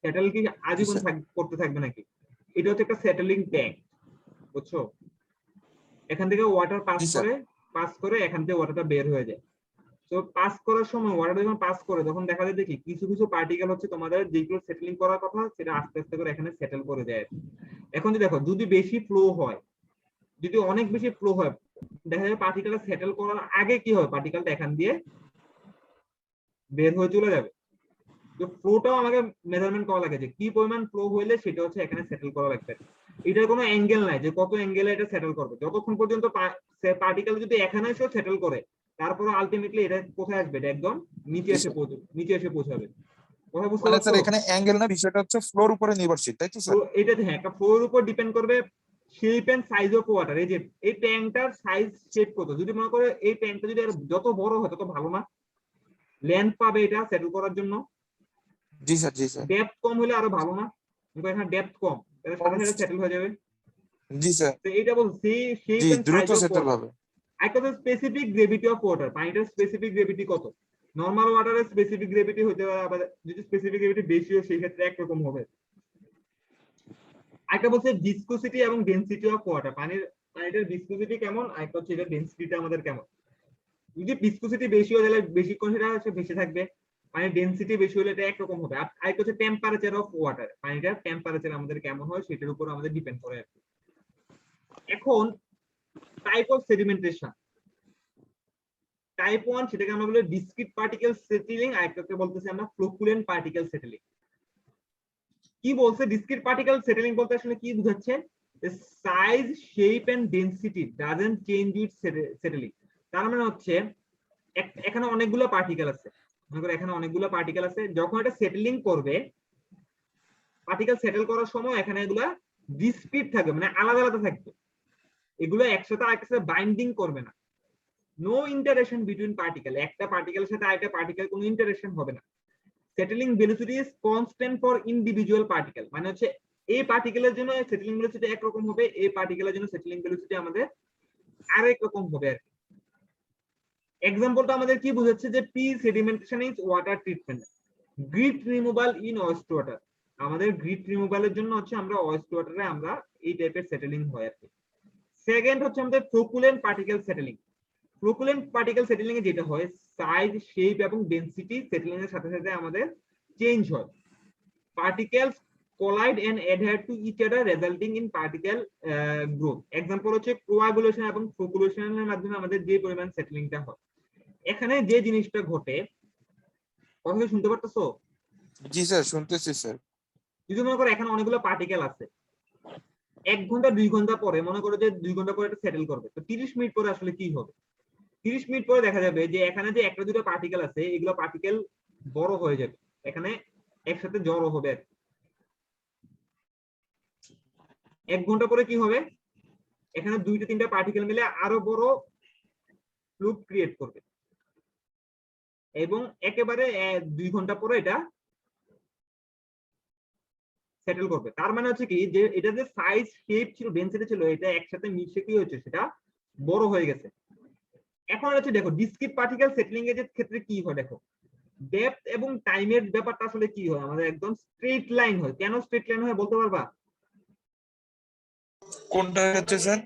সেটেল কি জি আজীবন স্যার। করতে থাকবে নাকি? এটা হচ্ছে একটা সেটেলিং ট্যাঙ্ক, বুঝছো? এখান থেকে ওয়াটার জি স্যার। পাস করে এখান থেকে ওয়াটারটা বের হয়ে যায়। তো পাস করার সময় ওয়াটার যখন পাস করে তখন দেখা যায় দেখি কিছু কিছু পার্টিকেল হচ্ছে তোমাদের যেগুলো সেটেলিং করার কথা সেটা আস্তে আস্তে করে এখানে সেটেল করে যায়। এখন যদি দেখো যদি বেশি ফ্লো হয়, যদি অনেক বেশি ফ্লো হয়, দেখা যায় পার্টিকেলটা সেটেল করার আগে কি হয়, পার্টিকেলটা এখান দিয়ে বের হয়ে চলে যাবে। তো ফ্লোটাও আমাকে মেজারমেন্ট করা লাগে যে কি পরিমাণ ফ্লো হইলে সেটা হচ্ছে এখানে সেটেল করা লাগবে। এটার কোনো অ্যাঙ্গেল নাই যে কত অ্যাঙ্গেলে এটা সেটেল করবে, যতক্ষণ পর্যন্ত পার্টিকেল যদি এখানে এসে সেটেল করে তারপরে আলটিমেটলি এটা কোথায় আসবে, এটা একদম নিচে জি এসে স্যার। নিচে এসে পৌঁছাবে। কথা বুঝতে মানে পারছো? স্যার এখানে অ্যাঙ্গেল না, বিষয়টা হচ্ছে ফ্লোর উপরে নির্ভরশীল, তাই তো তো স্যার? এটাতে হ্যাঁ একটা ফ্লোর উপর ডিপেন্ড করবে shape and size of water. এই যে এই ট্যাঙ্কটার সাইজ শেপ কত, যদি মনে করে এই ট্যাঙ্কটা যদি যত বড় হয় তত ভালো না, লেন্থ পাবে এটা সেটেল করার জন্য। জি স্যার। জি স্যার। ডেপথ কম হলে আরো ভালো না, এখানে ডেপথ কম, এটা সাথে সাথে সেটেল হয়ে যাবে। জি স্যার। তো এটা বল শেপ জি এন্ড সাইজ দ্রুত অফ সেটেল ওয়াটার। হবে। একটা তো স্পেসিফিক গ্রেভিটি অফ ওয়াটার, পানিটার স্পেসিফিক গ্রেভিটি কত, নরমাল ওয়াটারের স্পেসিফিক গ্রেভিটি হতে পারে, আবার যদি স্পেসিফিক গ্রেভিটি বেশি হয় সেই ক্ষেত্রে একরকম হবে। একটা বলছে ভিসকোসিটি এবং ডেনসিটি অফ ওয়াটার, পানিটার ভিসকোসিটি কেমন, আর একটা হচ্ছে এটা ডেনসিটিটা আমাদের কেমন। যদি ভিসকোসিটি বেশি হয় তাহলে বেশিক্ষণ সেটা হচ্ছে ভেসে থাকবে, পানির ডেনসিটি বেশি হলে এটা একরকম হবে। আর একটা হচ্ছে টেম্পারেচার অফ ওয়াটার, পানিটার টেম্পারেচার আমাদের কেমন হয় সেটার উপর আমাদের ডিপেন্ড করে আর কি। এখন টাইপ অফ সেডিমেন্টেশন, টাইপ 1 সেটাকে আমরা বলি ডিসক্রিট পার্টিকেল সেটেলিং, আর একটাকে বলতেছি আমরা ফ্লোকুলেন্ট পার্টিকেল সেটেলিং। কি বলছে ডিসক্রিট পার্টিকেল সেটেলিং বলতে আসলে কি বোঝাচ্ছে? Size shape and density doesn't change with settling. তার মানে হচ্ছে এখানে অনেকগুলো পার্টিকেল আছে, মনে করো এখানে অনেকগুলো পার্টিকেল আছে, যখন এটা সেটেলিং করবে, পার্টিকেল সেটেল করার সময় এখানে এগুলা ডিসক্রিট থাকবে, মানে আলাদা আলাদা থাকবে, এগুলো একসাথে আরেকটার সাথে বাইন্ডিং করবে না। নো ইন্টারেকশন বিটুইন পার্টিকেল, একটা পার্টিকেলের সাথে আরেকটা পার্টিকেল কোনো ইন্টারেকশন হবে না। Settling velocity is constant for individual particle, মানে হচ্ছে এই পার্টিকেলের জন্য সেটেলিং ভেলোসিটি একরকম হবে, এই পার্টিকেলের জন্য সেটেলিং ভেলোসিটি আমাদের আরেক রকম হবে আর কি। এক্সাম্পলটা আমাদের কি বোঝাচ্ছে যে pre sedimentation is water treatment, grit removal in waste water. আমাদের গ্রিট রিমুভালের জন্য হচ্ছে আমরা ওয়েস্ট ওয়াটারে আমরা এই টাইপের সেটেলিং হয় আর কি। সেকেন্ড হচ্ছে আমাদের flocculant particle settling. Flocculant particle settling এ যেটা হয় সাইজ, শেপ এবং ডেনসিটি সেটেলিং এর সাথে সাথে আমাদের চেঞ্জ হয়। Particles collide and adhere to each other resulting in particle growth. Example হচ্ছে কোয়াগুলেশন এবং ফ্লোকুলেশনের মাধ্যমে আমাদের যে পরিমাণ সেটেলিংটা হয়। এখানে যে জিনিসটা ঘটে, কথা শুনতে পারতেছো? জি স্যার, শুনতেছি স্যার। যদি মনে করো এখানে অনেকগুলো পার্টিকেল আছে, 1 ঘন্টা 2 ঘন্টা পরে মনে করো যে 2 ঘন্টা পরে এটা সেটেল করবে, তো 30 মিনিট পরে আসলে কি হবে? 30 মিনিট পরে দেখা যাবে যে এখানে যে একটা দুটো পার্টিকেল আছে এগুলো পার্টিকেল বড় হয়ে যাবে, এখানে একসাথে জড়ো হবে। 1 ঘন্টা পরে কি হবে? এখানে 2-3টা পার্টিকেল মিলে আরো বড় লুপ ক্রিয়েট করবে এবং একেবারে 2 ঘন্টা পরে এটা সেটেল করবে। তার মানে হচ্ছে কি যে এটা যে সাইজ, শেপ ছিল, ডেনসিটি ছিল, এটা একসাথে মিশে কি হয়েছে, সেটা বড় হয়ে গেছে। এখন হচ্ছে দেখো ডিসক্রিট পার্টিকেল সেটলিং এর ক্ষেত্রে কি হয়, দেখো ডেপথ এবং টাইমের ব্যাপারটা আসলে কি হয়, আমাদের একদম স্ট্রেট লাইন হয়। কেন স্ট্রেট লাইন হয় বলতে পারবা? কোনটা হচ্ছে স্যার?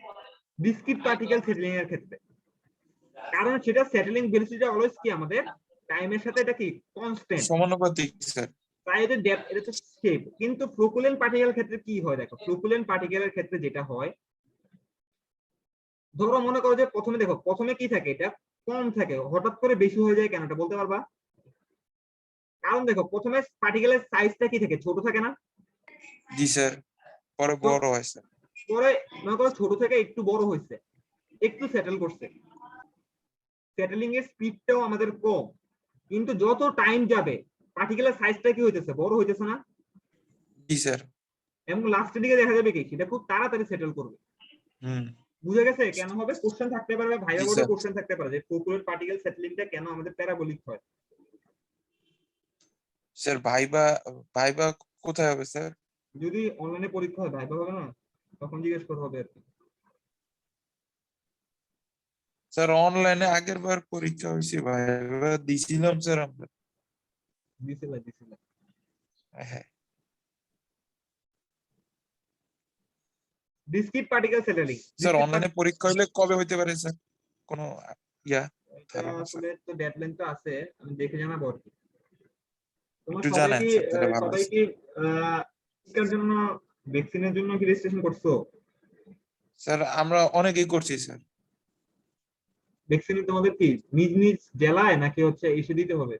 ডিসক্রিট পার্টিকেল সেটলিং এর ক্ষেত্রে, কারণ সেটা সেটেলিং ভেলোসিটি অলওয়েজ কি আমাদের টাইমের সাথে এটা কি কনস্ট্যান্ট, সমানুপাতিক স্যার। তাই এটা ডেপথ, এটা হচ্ছে শেপ। কিন্তু ফ্লোকুলেন্ট পার্টিকেলের ক্ষেত্রে কি হয়, দেখো ফ্লোকুলেন্ট পার্টিকেলের ক্ষেত্রে যেটা হয়, ধরো মনে করো যে প্রথমে দেখো প্রথমে কি থাকে, এটা কম থাকে, হঠাৎ করে বেশি হয়ে যায় কেন, এটা বলতে পারবা? কারণ দেখো প্রথমে পার্টিকেলের সাইজটা কি থাকে, ছোট থাকে না? জি স্যার, পরে বড় হয় স্যার। পরে মনে করো ছোট থেকে একটু বড় হয়েছে, একটু সেটেল করছে, সেটেলিং এর স্পিডটাও আমাদের কম, কিন্তু যত টাইম যাবে পার্টিকেলের সাইজটা কি হইতেছে, বড় হইতেছে না? জি স্যার। এবং লাস্টের দিকে দেখা যাবে কি সেটা খুব তাড়াতাড়ি সেটেল করবে। হুম। বুঝে গেছে কেন হবে? কোশ্চেন থাকতে পারে, ভাইয়া জি বোর্ডে স্যার। কোশ্চেন থাকতে পারে যে ফ্লোকুলেন্ট পার্টিকেল সেটেলিংটা কেন আমাদের প্যারাবোলিক হয়। স্যার ভাইবা, ভাইবা কোথায় হবে স্যার? যদি অনলাইনে পরীক্ষা হয়, ভাইবা হবে না, তখন জিজ্ঞেস করা হবে আর কি। স্যার অনলাইনে আগের বার পরীক্ষা হয়েছে, ভাইবা দিছিলাম স্যার আমরা। দিছিল। হ্যাঁ। ডিসক্রিট পার্টিকেল সেটেলিং, স্যার অনলাইনে পরীক্ষা হইলে কবে হইতে পারে স্যার? কোনো ইয়া এটা ধারণা স্যার? আসলে তো ডেডলাইন তো আছে, আমি দেখে জানাবো আর কি। তোমরা একটু সবাই জানেন কি স্যার তাহলে ভালো সবাই আছে। কি টিকার জন্য, ভ্যাকসিনের জন্য কি রেজিস্ট্রেশন করছো? স্যার আমরা অনেকেই করছি স্যার। ভ্যাকসিন তোমাদের কি নিজ নিজ জেলায় নাকি হচ্ছে এসে দিতে হবে?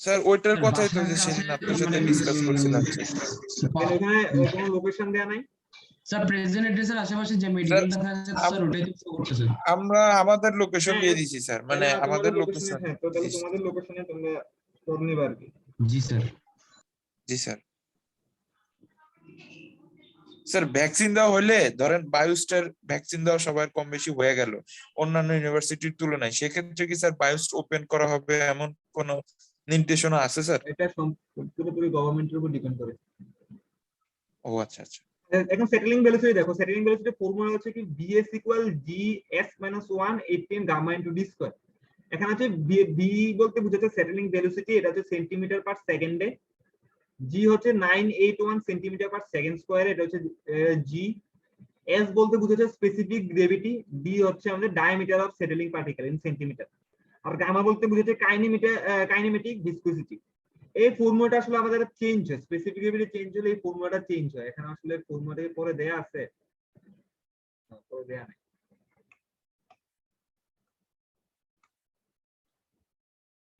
স্যার ওইটার স্যার কথাই তো বাসায় যে আসে সেদিন আপনার সাথে মানে ডিসকাস করছিলাম স্যার। কেন ওখানে কোনো লোকেশন দেয়া নাই? স্যার প্রেজেন্ট অ্যাড্রেসের আশেপাশে যে স্যার মেডিকেলটা থাকে স্যার ওটাই তো শো করতেছে। আমরা আমাদের লোকেশন হ্যাঁ, দিয়ে দিছি স্যার, মানে তাহলে তোমাদের আমাদের লোকেশনে, লোকেশন। হ্যাঁ তো তাহলে তোমাদের লোকেশনে তোমরা করে নিবে আর কি। জি স্যার। জি স্যার। স্যার ভ্যাকসিন দেওয়া হলে ধরেন বায়োস্টার ভ্যাকসিন দেওয়া সবার কম বেশি হয়ে গেল অন্যান্য ইউনিভার্সিটির তুলনায়, সেক্ষেত্রে কি স্যার বায়োস্ট ওপেন করা হবে এমন কোন নির্দেশনা আছে স্যার? এটা পুরোপুরি গভর্নমেন্টের উপর ডিপেন্ড করে। ও আচ্ছা আচ্ছা। এখন সেটেলিং ভেলোসিটি দেখো, সেটেলিং ভেলোসিটি ফর্মুলা হচ্ছে কি bs equal gs - 1 18 gamma into d square. এখানে হচ্ছে b বলতে বোঝাচ্ছে সেটেলিং ভেলোসিটি, এটা হচ্ছে সেন্টিমিটার পার সেকেন্ডে। g হচ্ছে 981 সেন্টিমিটার পার সেকেন্ড স্কয়ার, এটা হচ্ছে g। s বলতে বোঝাচ্ছে স্পেসিফিক গ্রেভিটি, d হচ্ছে আমাদের diameter of settling particle in centimetre, আর গামা বলতে বোঝাচ্ছে কাইনেমেটিক ভিসকোসিটি। এই ফর্মুলাটা আসলে আমাদের চেঞ্জ হয়, স্পেসিফিক গ্রেভিটি চেঞ্জ হলে এই ফর্মুলাটা চেঞ্জ হয়। এখানে আসলে ফর্মুলাটা পরে দেয়া আছে, পরে দেয়া নাই।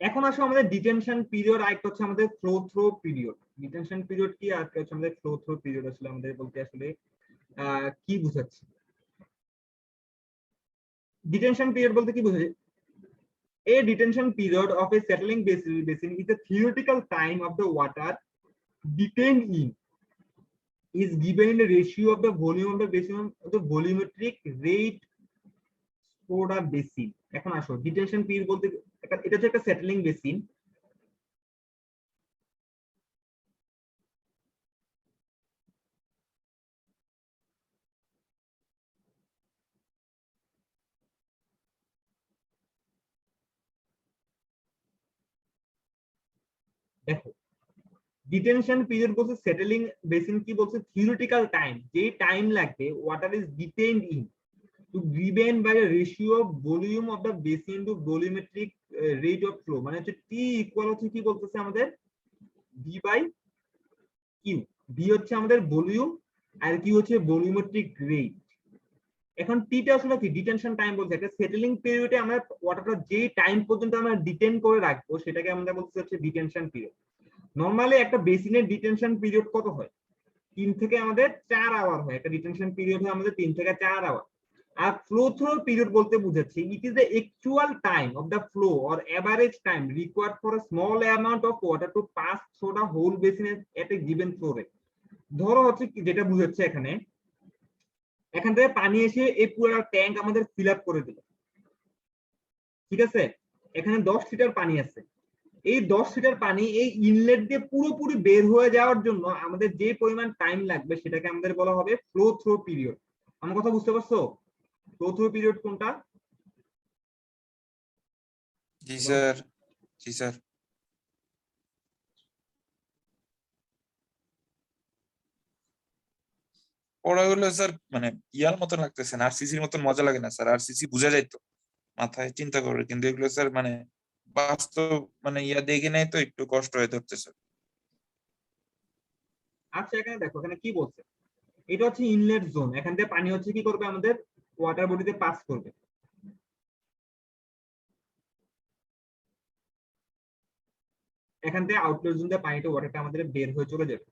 এখন আসলে আমাদের ডিটেনশন পিরিয়ড, আরেকটা হচ্ছে আমাদের flow through period. Detention period কি, আর হচ্ছে আমাদের ফ্লো থ্রো পিরিয়ড। আসলে আমাদের বলতে আসলে কি বোঝাচ্ছে ডিটেনশন পিরিয়ড বলতে, কি বোঝাচ্ছে? A detention period of a settling basin is the theoretical time of the water detained in is given in the ratio of the volume of the basin of the volumetric rate for the basin. এখন আসো detention period বলতে, এটা হচ্ছে একটা settling basin. দেখো detention period বলছে, settling basin কি বলছে, থিওরিটিক্যাল টাইম, যে টাইম লাগবে water is detained in to given by a ratio of volume of the basin to volumetric rate of flow, মানে হচ্ছে টি ইকুয়াল হচ্ছে কি বলতেছে আমাদের ভি বাই কিউ। ভি হচ্ছে আমাদের ভলিউম আর কি হচ্ছে ভলিউমেট্রিক রেট। এখন টিটা আসলে কি ডিটেনশন টাইম বলছে, একটা সেটেলিং পিরিয়ডে আমরা ওয়াটারটা যে টাইম পর্যন্ত আমরা ডিটেন করে রাখবো সেটাকে আমরা বলতে হচ্ছে ডিটেনশন পিরিয়ড। নরমালি একটা বেসিনের ডিটেনশন পিরিয়ড কত হয়, 3 থেকে আমাদের 4 আওয়ার হয়, একটা ডিটেনশন পিরিয়ড হয় আমাদের 3 থেকে 4 আওয়ার। আর ফ্লো থ্রু পিরিয়ড বলতে বুঝাচ্ছি it is the actual time of the flow or average time required for a small amount of water to pass through the whole basin at a given flow rate. ধরো হচ্ছে যেটা বুঝাচ্ছে এখানে, এখান থেকে পানি এসে এই পুরো ট্যাঙ্ক আমাদের ফিল আপ করে দিল, ঠিক আছে, এখানে 10 লিটার পানি আছে, এই 10 লিটার পানি এই ইনলেট দিয়ে পুরোপুরি বের হয়ে যাওয়ার জন্য আমাদের যে পরিমাণ টাইম লাগবে সেটাকে আমাদের বলা হবে ফ্লো থ্রু পিরিয়ড। আমার কথা বুঝতে পারছো? ফ্লো থ্রু পিরিয়ড কোনটা? জি স্যার, জি স্যার। পড়াগুলো স্যার মানে ইয়ার মতন লাগতেছে না, আরসিসির মতন মজা লাগে না স্যার। আরসিসি বুঝা যাইতো, মাথায় চিন্তা করে, কিন্তু এগুলো স্যার মানে বাস্তব মানে ইয়া দেখে নেই তো একটু কষ্ট হয়ে ধরতেছে। আচ্ছা এখানে দেখো এখানে কি বলছে, এটা হচ্ছে ইনলেট জোন, এখান থেকে পানি হচ্ছে কি করবে আমাদের ওয়াটার বডিতে পাস করবে, এখান থেকে আউটলেট জোন দিয়ে পানিটা ওয়াটারটা আমাদের বের হয়ে চলে যাবে।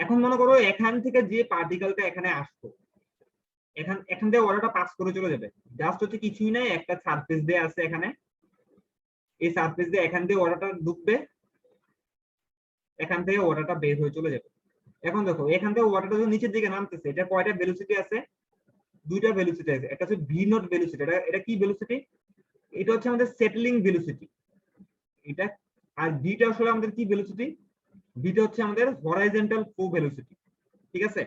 এখন মনে করো এখান থেকে যে পার্টিকেলটা এখানে আসতো, এখান থেকে ওয়াটারটা পাস করে চলে যাবে, জাস্ট হচ্ছে কিছুই নাই, একটা সারফেস দিয়ে আছে এখানে, এই সারফেস দিয়ে এখান থেকে ওয়াটারটা ঢুকবে, এখান থেকে ওয়াটারটা বের হয়ে চলে যাবে। এখন দেখো এখান থেকে ওয়াটারটা যখন নিচের দিকে নামতেছে, এটা কয়টা ভেলোসিটি আছে, দুইটা ভেলোসিটি আছে, একটা হচ্ছে ভি নট ভেলোসিটি, এটা কি ভেলোসিটি, এটা হচ্ছে আমাদের সেটলিং ভেলোসিটি এটা, আর ভিটা আসলে আমাদের কি ভেলোসিটি, ভিটা হচ্ছে আমাদের হরাইজন্টাল ফ্লো ভেলোসিটি। ঠিক আছে,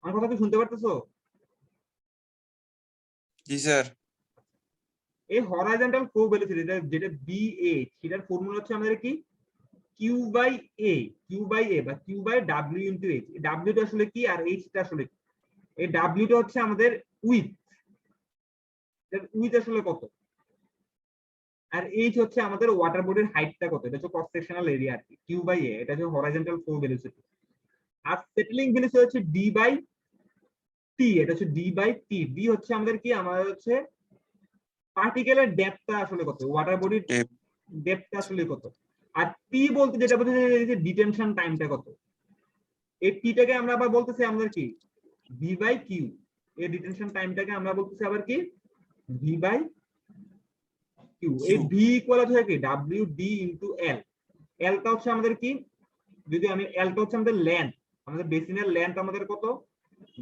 আমার কথা কি শুনতে পারতেছো? জি স্যার। এই হরাইজন্টাল ফ্লো ভেলোসিটি যেটা বিএ, সেটার ফর্মুলা হচ্ছে আমাদের কি Q by A, Q by A বা Q by W into H. ডাব্লিউটা আসলে কি আর এইচটা আসলে কি? এই ডাব্লিউটা হচ্ছে আমাদের উইথ, উইথ আসলে কত, আর এইচ হচ্ছে আমাদের ওয়াটার বডির হাইটটা কত, এটা হচ্ছে ক্রস সেকশনাল এরিয়া আর কি, কিউ বাই এ, এটা হচ্ছে হরাইজন্টাল ফ্লো ভেলোসিটি। আর সেটলিং ভেলোসিটি হচ্ছে ডি বাই টি, এটা হচ্ছে ডি বাই টি। ডি হচ্ছে আমাদের কি, আমাদের হচ্ছে পার্টিকেলের ডেপথটা আসলে কত, ওয়াটার বডির ডেপথটা আসলে কত, আর টি বলতে যেটা বোঝাচ্ছে ডিটেনশন টাইমটা কত। এই টিটাকে আমরা আবার বলতেছি আমাদের কি ভি বাই কিউ, এই ডিটেনশন টাইমটাকে আমরা বলতেছি আবার কি ভি বাই কিউ। এই ভি ইকুয়াল হচ্ছে কি ডাব্লিউ ডি ইনটু এল। এলটা হচ্ছে আমাদের কি, যদি আমি এলটা হচ্ছে আমাদের লেন্থ, আমাদের বেসিনের লেন্থ আমাদের কত,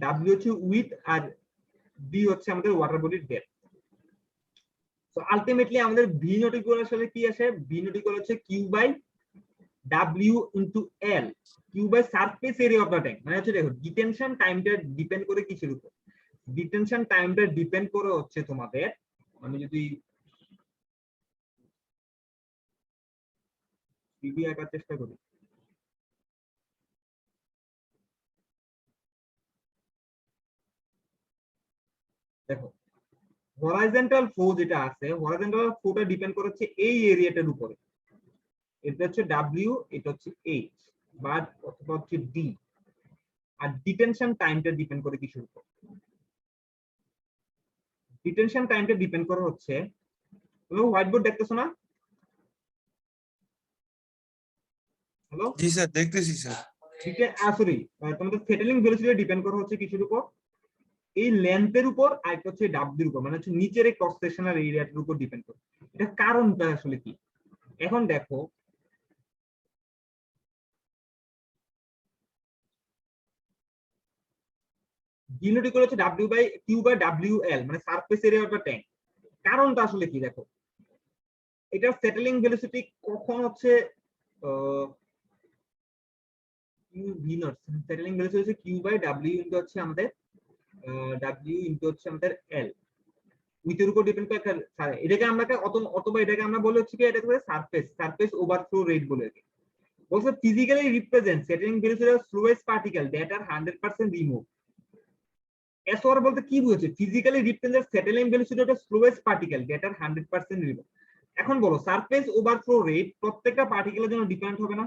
ডাব্লিউ হচ্ছে উইথ, আর ডি হচ্ছে আমাদের ওয়াটার বডির ডেপথ। তো আলটিমেটলি আমাদের ভি নট ইকুয়াল আসলে কি আসে, ভি নট ইকুয়াল হচ্ছে Q by W into L, Q by surface area of the tank. মানে হচ্ছে দেখো ডিটেনশন টাইমটা ডিপেন্ড করে কিসের উপর, ডিটেনশন টাইমটা ডিপেন্ড করে হচ্ছে তোমাদের, আমি যদি ছবি আঁকার চেষ্টা করি, দেখো হরাইজন্টাল ফ্লো যেটা আছে, হরাইজন্টাল ফ্লোটা ডিপেন্ড করে হচ্ছে এই এরিয়াটার উপরে, এটা হচ্ছে ডাব্লিউ, এটা হচ্ছে এইচ বা অথবা হচ্ছে ডি। আর ডিটেনশন টাইমটা ডিপেন্ড করে কিসের উপর, ডিটেনশন টাইমটা ডিপেন্ড করে হচ্ছে, তুমি হোয়াইট বোর্ড দেখতেছো না? হ্যালো, জি স্যার, দেখতেছি স্যার। সরি, তোমাদের সেটেলিং ভেলোসিটি ডিপেন্ড করে হচ্ছে কিসের উপর, এই লেন্থের উপর, আর একটা হচ্ছে ডাব্লিউর উপর, মানে হচ্ছে নিচের এই ক্রস সেকশনাল এরিয়াটার উপর ডিপেন্ড করে। এটা কারণটা আসলে কি, এখন দেখো ডিনোট ইকুয়াল হচ্ছে W by Q by W L, মানে surface area of the tank. কারণটা আসলে কি, দেখো এটা সেটেলিং ভেলোসিটি কখন হচ্ছে Q V nought, settling velocity হচ্ছে কিউ বাই ডাব্লিউ ইনটু হচ্ছে আমাদের ডাব্লিউ ইনটু হচ্ছে আমাদের এল, উইথের উপর ডিপেন্ড করে। এটাকে আমরা অথবা এটাকে আমরা বলে হচ্ছে কি, এটা করে সারফেস ওভারফ্লো রেট বলে। Also physically represent settling velocity of slowest particle that are 100% removed. SOR বলতে কি বুঝাচ্ছে? Physically represent settling velocity of the slowest particle that are 100% removed. এখন বলো সারফেস ওভারফ্লো রেট প্রত্যেকটা পার্টিকেলের জন্য ডিপেন্ড হবে না?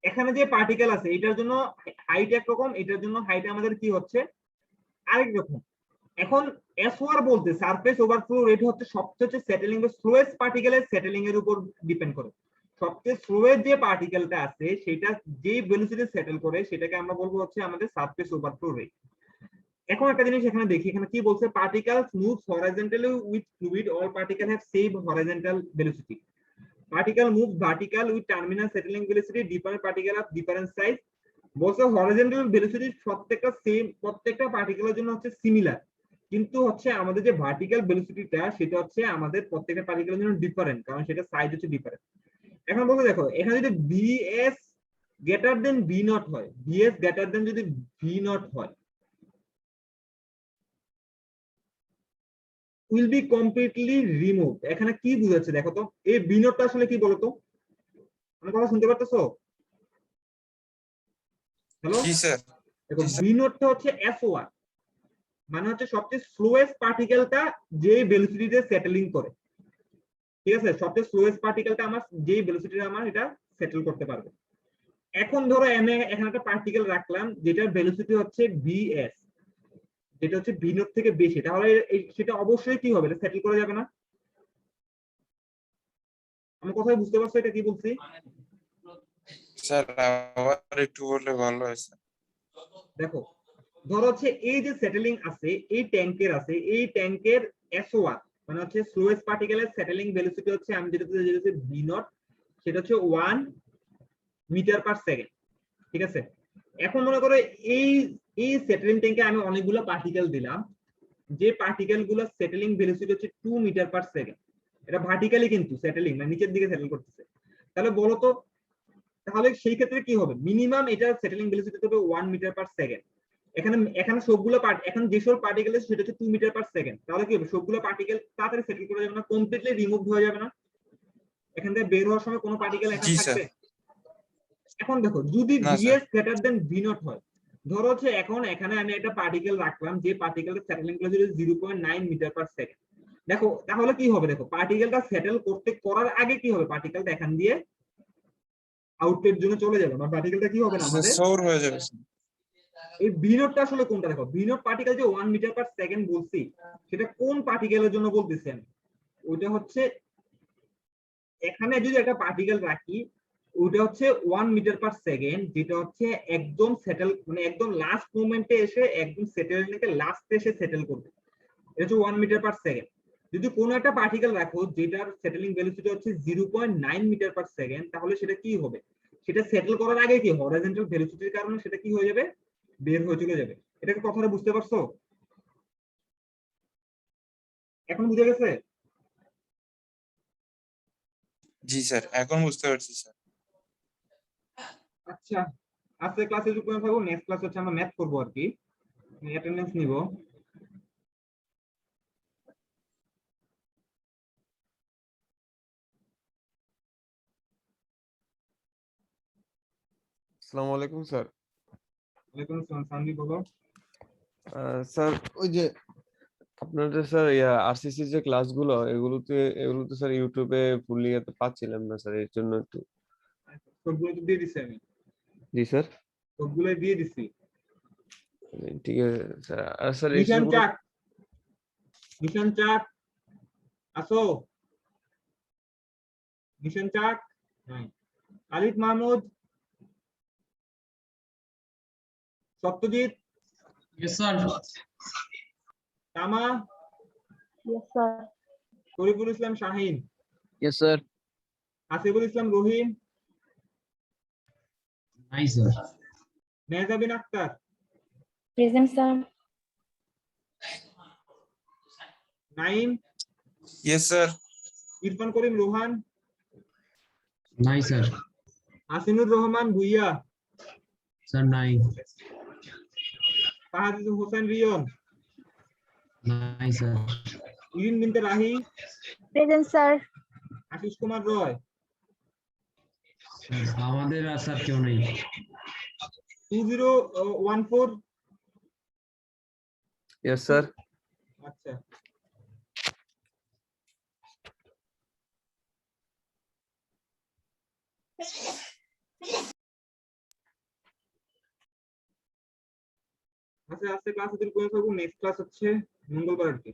এখানে যে পার্টিকেল আছে এটার জন্য হাইট একরকম, এটার জন্য হাইট আমাদের কি হচ্ছে আরেক রকম। এখন এসওআর বলতে সারফেস ওভারফ্লো রেট হচ্ছে সবচেয়ে সেটেলিং বা স্লোয়েস্ট পার্টিকেলের সেটেলিং এর উপর ডিপেন্ড করে। সবচেয়ে স্লোয়েস্ট যে পার্টিকেলটা আছে সেটা যে ভেলোসিটি সেটেল করে সেটাকে আমরা বলবো হচ্ছে আমাদের সারফেস ওভারফ্লো রেট। এখন একটা জিনিস এখানে দেখি, এখানে কি বলছে? Particles move horizontally with fluid, all particle have same horizontal velocity. Particle moves vertical with terminal settling velocity, different particle of different size. বলছে হরাইজন্টাল ভেলোসিটি প্রত্যেকটা সেম, প্রত্যেকটা পার্টিকেলের জন্য হচ্ছে সিমিলার, কিন্তু হচ্ছে আমাদের যে ভার্টিক্যাল ভেলোসিটিটা সেটা হচ্ছে আমাদের প্রত্যেকটা পার্টিকেলের জন্য ডিফারেন্ট, কারণ সেটা সাইজ হচ্ছে ডিফারেন্ট। এখন বলতে দেখো এখানে যদি vs greater than v not হয়, vs গ্রেটার দেন যদি v নট হয়, will be completely removed. এখানে কি বুঝাচ্ছে দেখো তো, এই v নটটা আসলে কি বলতো? আমার কথা শুনতে পারতেছো? হ্যালো, জি স্যার। দেখো v নটটা হচ্ছে SOR, মানে হচ্ছে সবচেয়ে স্লোয়েস্ট পার্টিকেলটা যে ভেলোসিটিতে সেটেলিং করে। ঠিক আছে, সবচেয়ে স্লোয়েস্ট পার্টিকেলটা আমার যে ভেলোসিটিতে আমার এটা সেটেল করতে পারবে। এখন ধরো আমি এখানে একটা পার্টিকেল রাখলাম যেটার ভেলোসিটি হচ্ছে vs, যেটা হচ্ছে v নট থেকে বেশি, তাহলে সেটা অবশ্যই কি হবে? এটা সেটেল করা যাবে না? আমার কথাই বুঝতে পারছো এটা কি বলছি? স্যার আবার একটু বললে ভালো হয় স্যার। দেখো ধরো হচ্ছে এই যে সেটেলিং আছে এই ট্যাঙ্কের আছে, এই ট্যাঙ্কের এসওআর মানে হচ্ছে স্লোয়েস্ট পার্টিকেলের সেটেলিং ভেলোসিটি হচ্ছে আমি যেটা ভি নট, সেটা হচ্ছে 1 মিটার পার সেকেন্ড। ঠিক আছে, এখন মনে করো এই এই সেটেলিং ট্যাঙ্কে আমি অনেকগুলো পার্টিকেল দিলাম, যে পার্টিকেল গুলো সেটেলিং ভেলোসিটি হচ্ছে 2 মিটার পার সেকেন্ড। এটা ভার্টিক্যালি কিন্তু সেটেলিং মানে নিচের দিকে সেটেল করতেছে। তাহলে বলো তো, তাহলে সেই ক্ষেত্রে কি হবে? মিনিমাম এটা সেটেলিং ভেলোসিটি হবে 1 মিটার পার সেকেন্ড। এখানে সবগুলো এখন যেসব পার্টিকেল আছে সেটা হচ্ছে 2 মিটার পার সেকেন্ড। তাহলে কি হবে? সবগুলো পার্টিকেল তাড়াতাড়ি সেটেল করা যাবে না, কমপ্লিটলি রিমুভ হয়ে যাবে না? এখান থেকে বের হওয়ার সময় কোনো পার্টিকেল এখানে থাকবে? এখন দেখো যদি vs greater than v not হয়, ধরো হচ্ছে এখন এখানে আমি একটা পার্টিকেল রাখলাম যে পার্টিকেলের settling velocity 0.9 metre per second. দেখো তাহলে কি হবে? দেখো পার্টিকেলটা সেটেল করার আগে কি হবে? পার্টিকেলটা এখান দিয়ে আউটলেট জন্য চলে যাবে, বা পার্টিকেলটা কি হবে না আমাদের সৌর হয়ে যাবে। এই ভি নটটা আসলে কোনটা? দেখো ভি নট পার্টিকেল যে 1 মিটার পার সেকেন্ড বলছি, সেটা কোন পার্টিকেলের জন্য বলতেছি আমি? ওইটা হচ্ছে এখানে যদি একটা পার্টিকেল রাখি, ওইটা হচ্ছে 1 মিটার পার সেকেন্ড, যেটা হচ্ছে একদম সেটেল মানে একদম লাস্ট মোমেন্টে এসে একদম সেটেলমেন্টে লাস্টে এসে সেটেল করবে, এটা হচ্ছে 1 মিটার পার সেকেন্ড। যদি কোনো একটা পার্টিকেল রাখো যেটার সেটেলিং ভেলোসিটি হচ্ছে 0.9 মিটার পার সেকেন্ড, তাহলে সেটা কি হবে? সেটা সেটেল করার আগে কি হরাইজন্টাল ভেলোসিটির কারণে সেটা কি হয়ে যাবে? বের হয়ে চলে যাবে। এটাকে কথাটা বুঝতে পারছো? এখন বুঝে গেছে? জি স্যার, এখন বুঝতে পারছি স্যার। আচ্ছা, আজকে ক্লাসে যুক্ত থাকবো, নেক্সট ক্লাস হচ্ছে আমরা ম্যাথ করবো আর কি, অ্যাটেন্ডেন্স নিব। আসসালামু আলাইকুম স্যার। ওয়ালাইকুম আসসালাম, সানভি বলো। স্যার ওই যে আপনাদের স্যার আরসিসি যে ক্লাসগুলো এগুলো তো স্যার ইউটিউবে ফুললি পাচ্ছিলাম না স্যার, এর জন্য একটু। সবগুলো তো দিয়ে দিছি আমি, জি স্যার, সবগুলো দিয়ে দিছি। ঠিক আছে স্যার। আর স্যার নিশান চাক, নিশান চাক আসো, নিশান চাক নাই। Alif Mahmud, Satyajit, Yes, sir. Tama, Yes, sir. Shariful Islam Shahin, Yes, sir. Asiful Islam Rahim, Nice, sir. Mehjabin Akter, Present, sir. Naim, yes sir. Irfan Karim Rohan, Nice, sir. Asinur Rahman Bhuiyan, Sir, nine. Fahad Hossain Riyon, Nice, sir. Irin Binte Rahi, Present, sir. Ashis Kumar Roy, sir আমাদের আর স্যার কেউ নেই। 2014। Yes sir. আচ্ছা, আচ্ছা আজকে ক্লাস করে থাকবো, নেক্সট ক্লাস হচ্ছে মঙ্গলবার আর কি।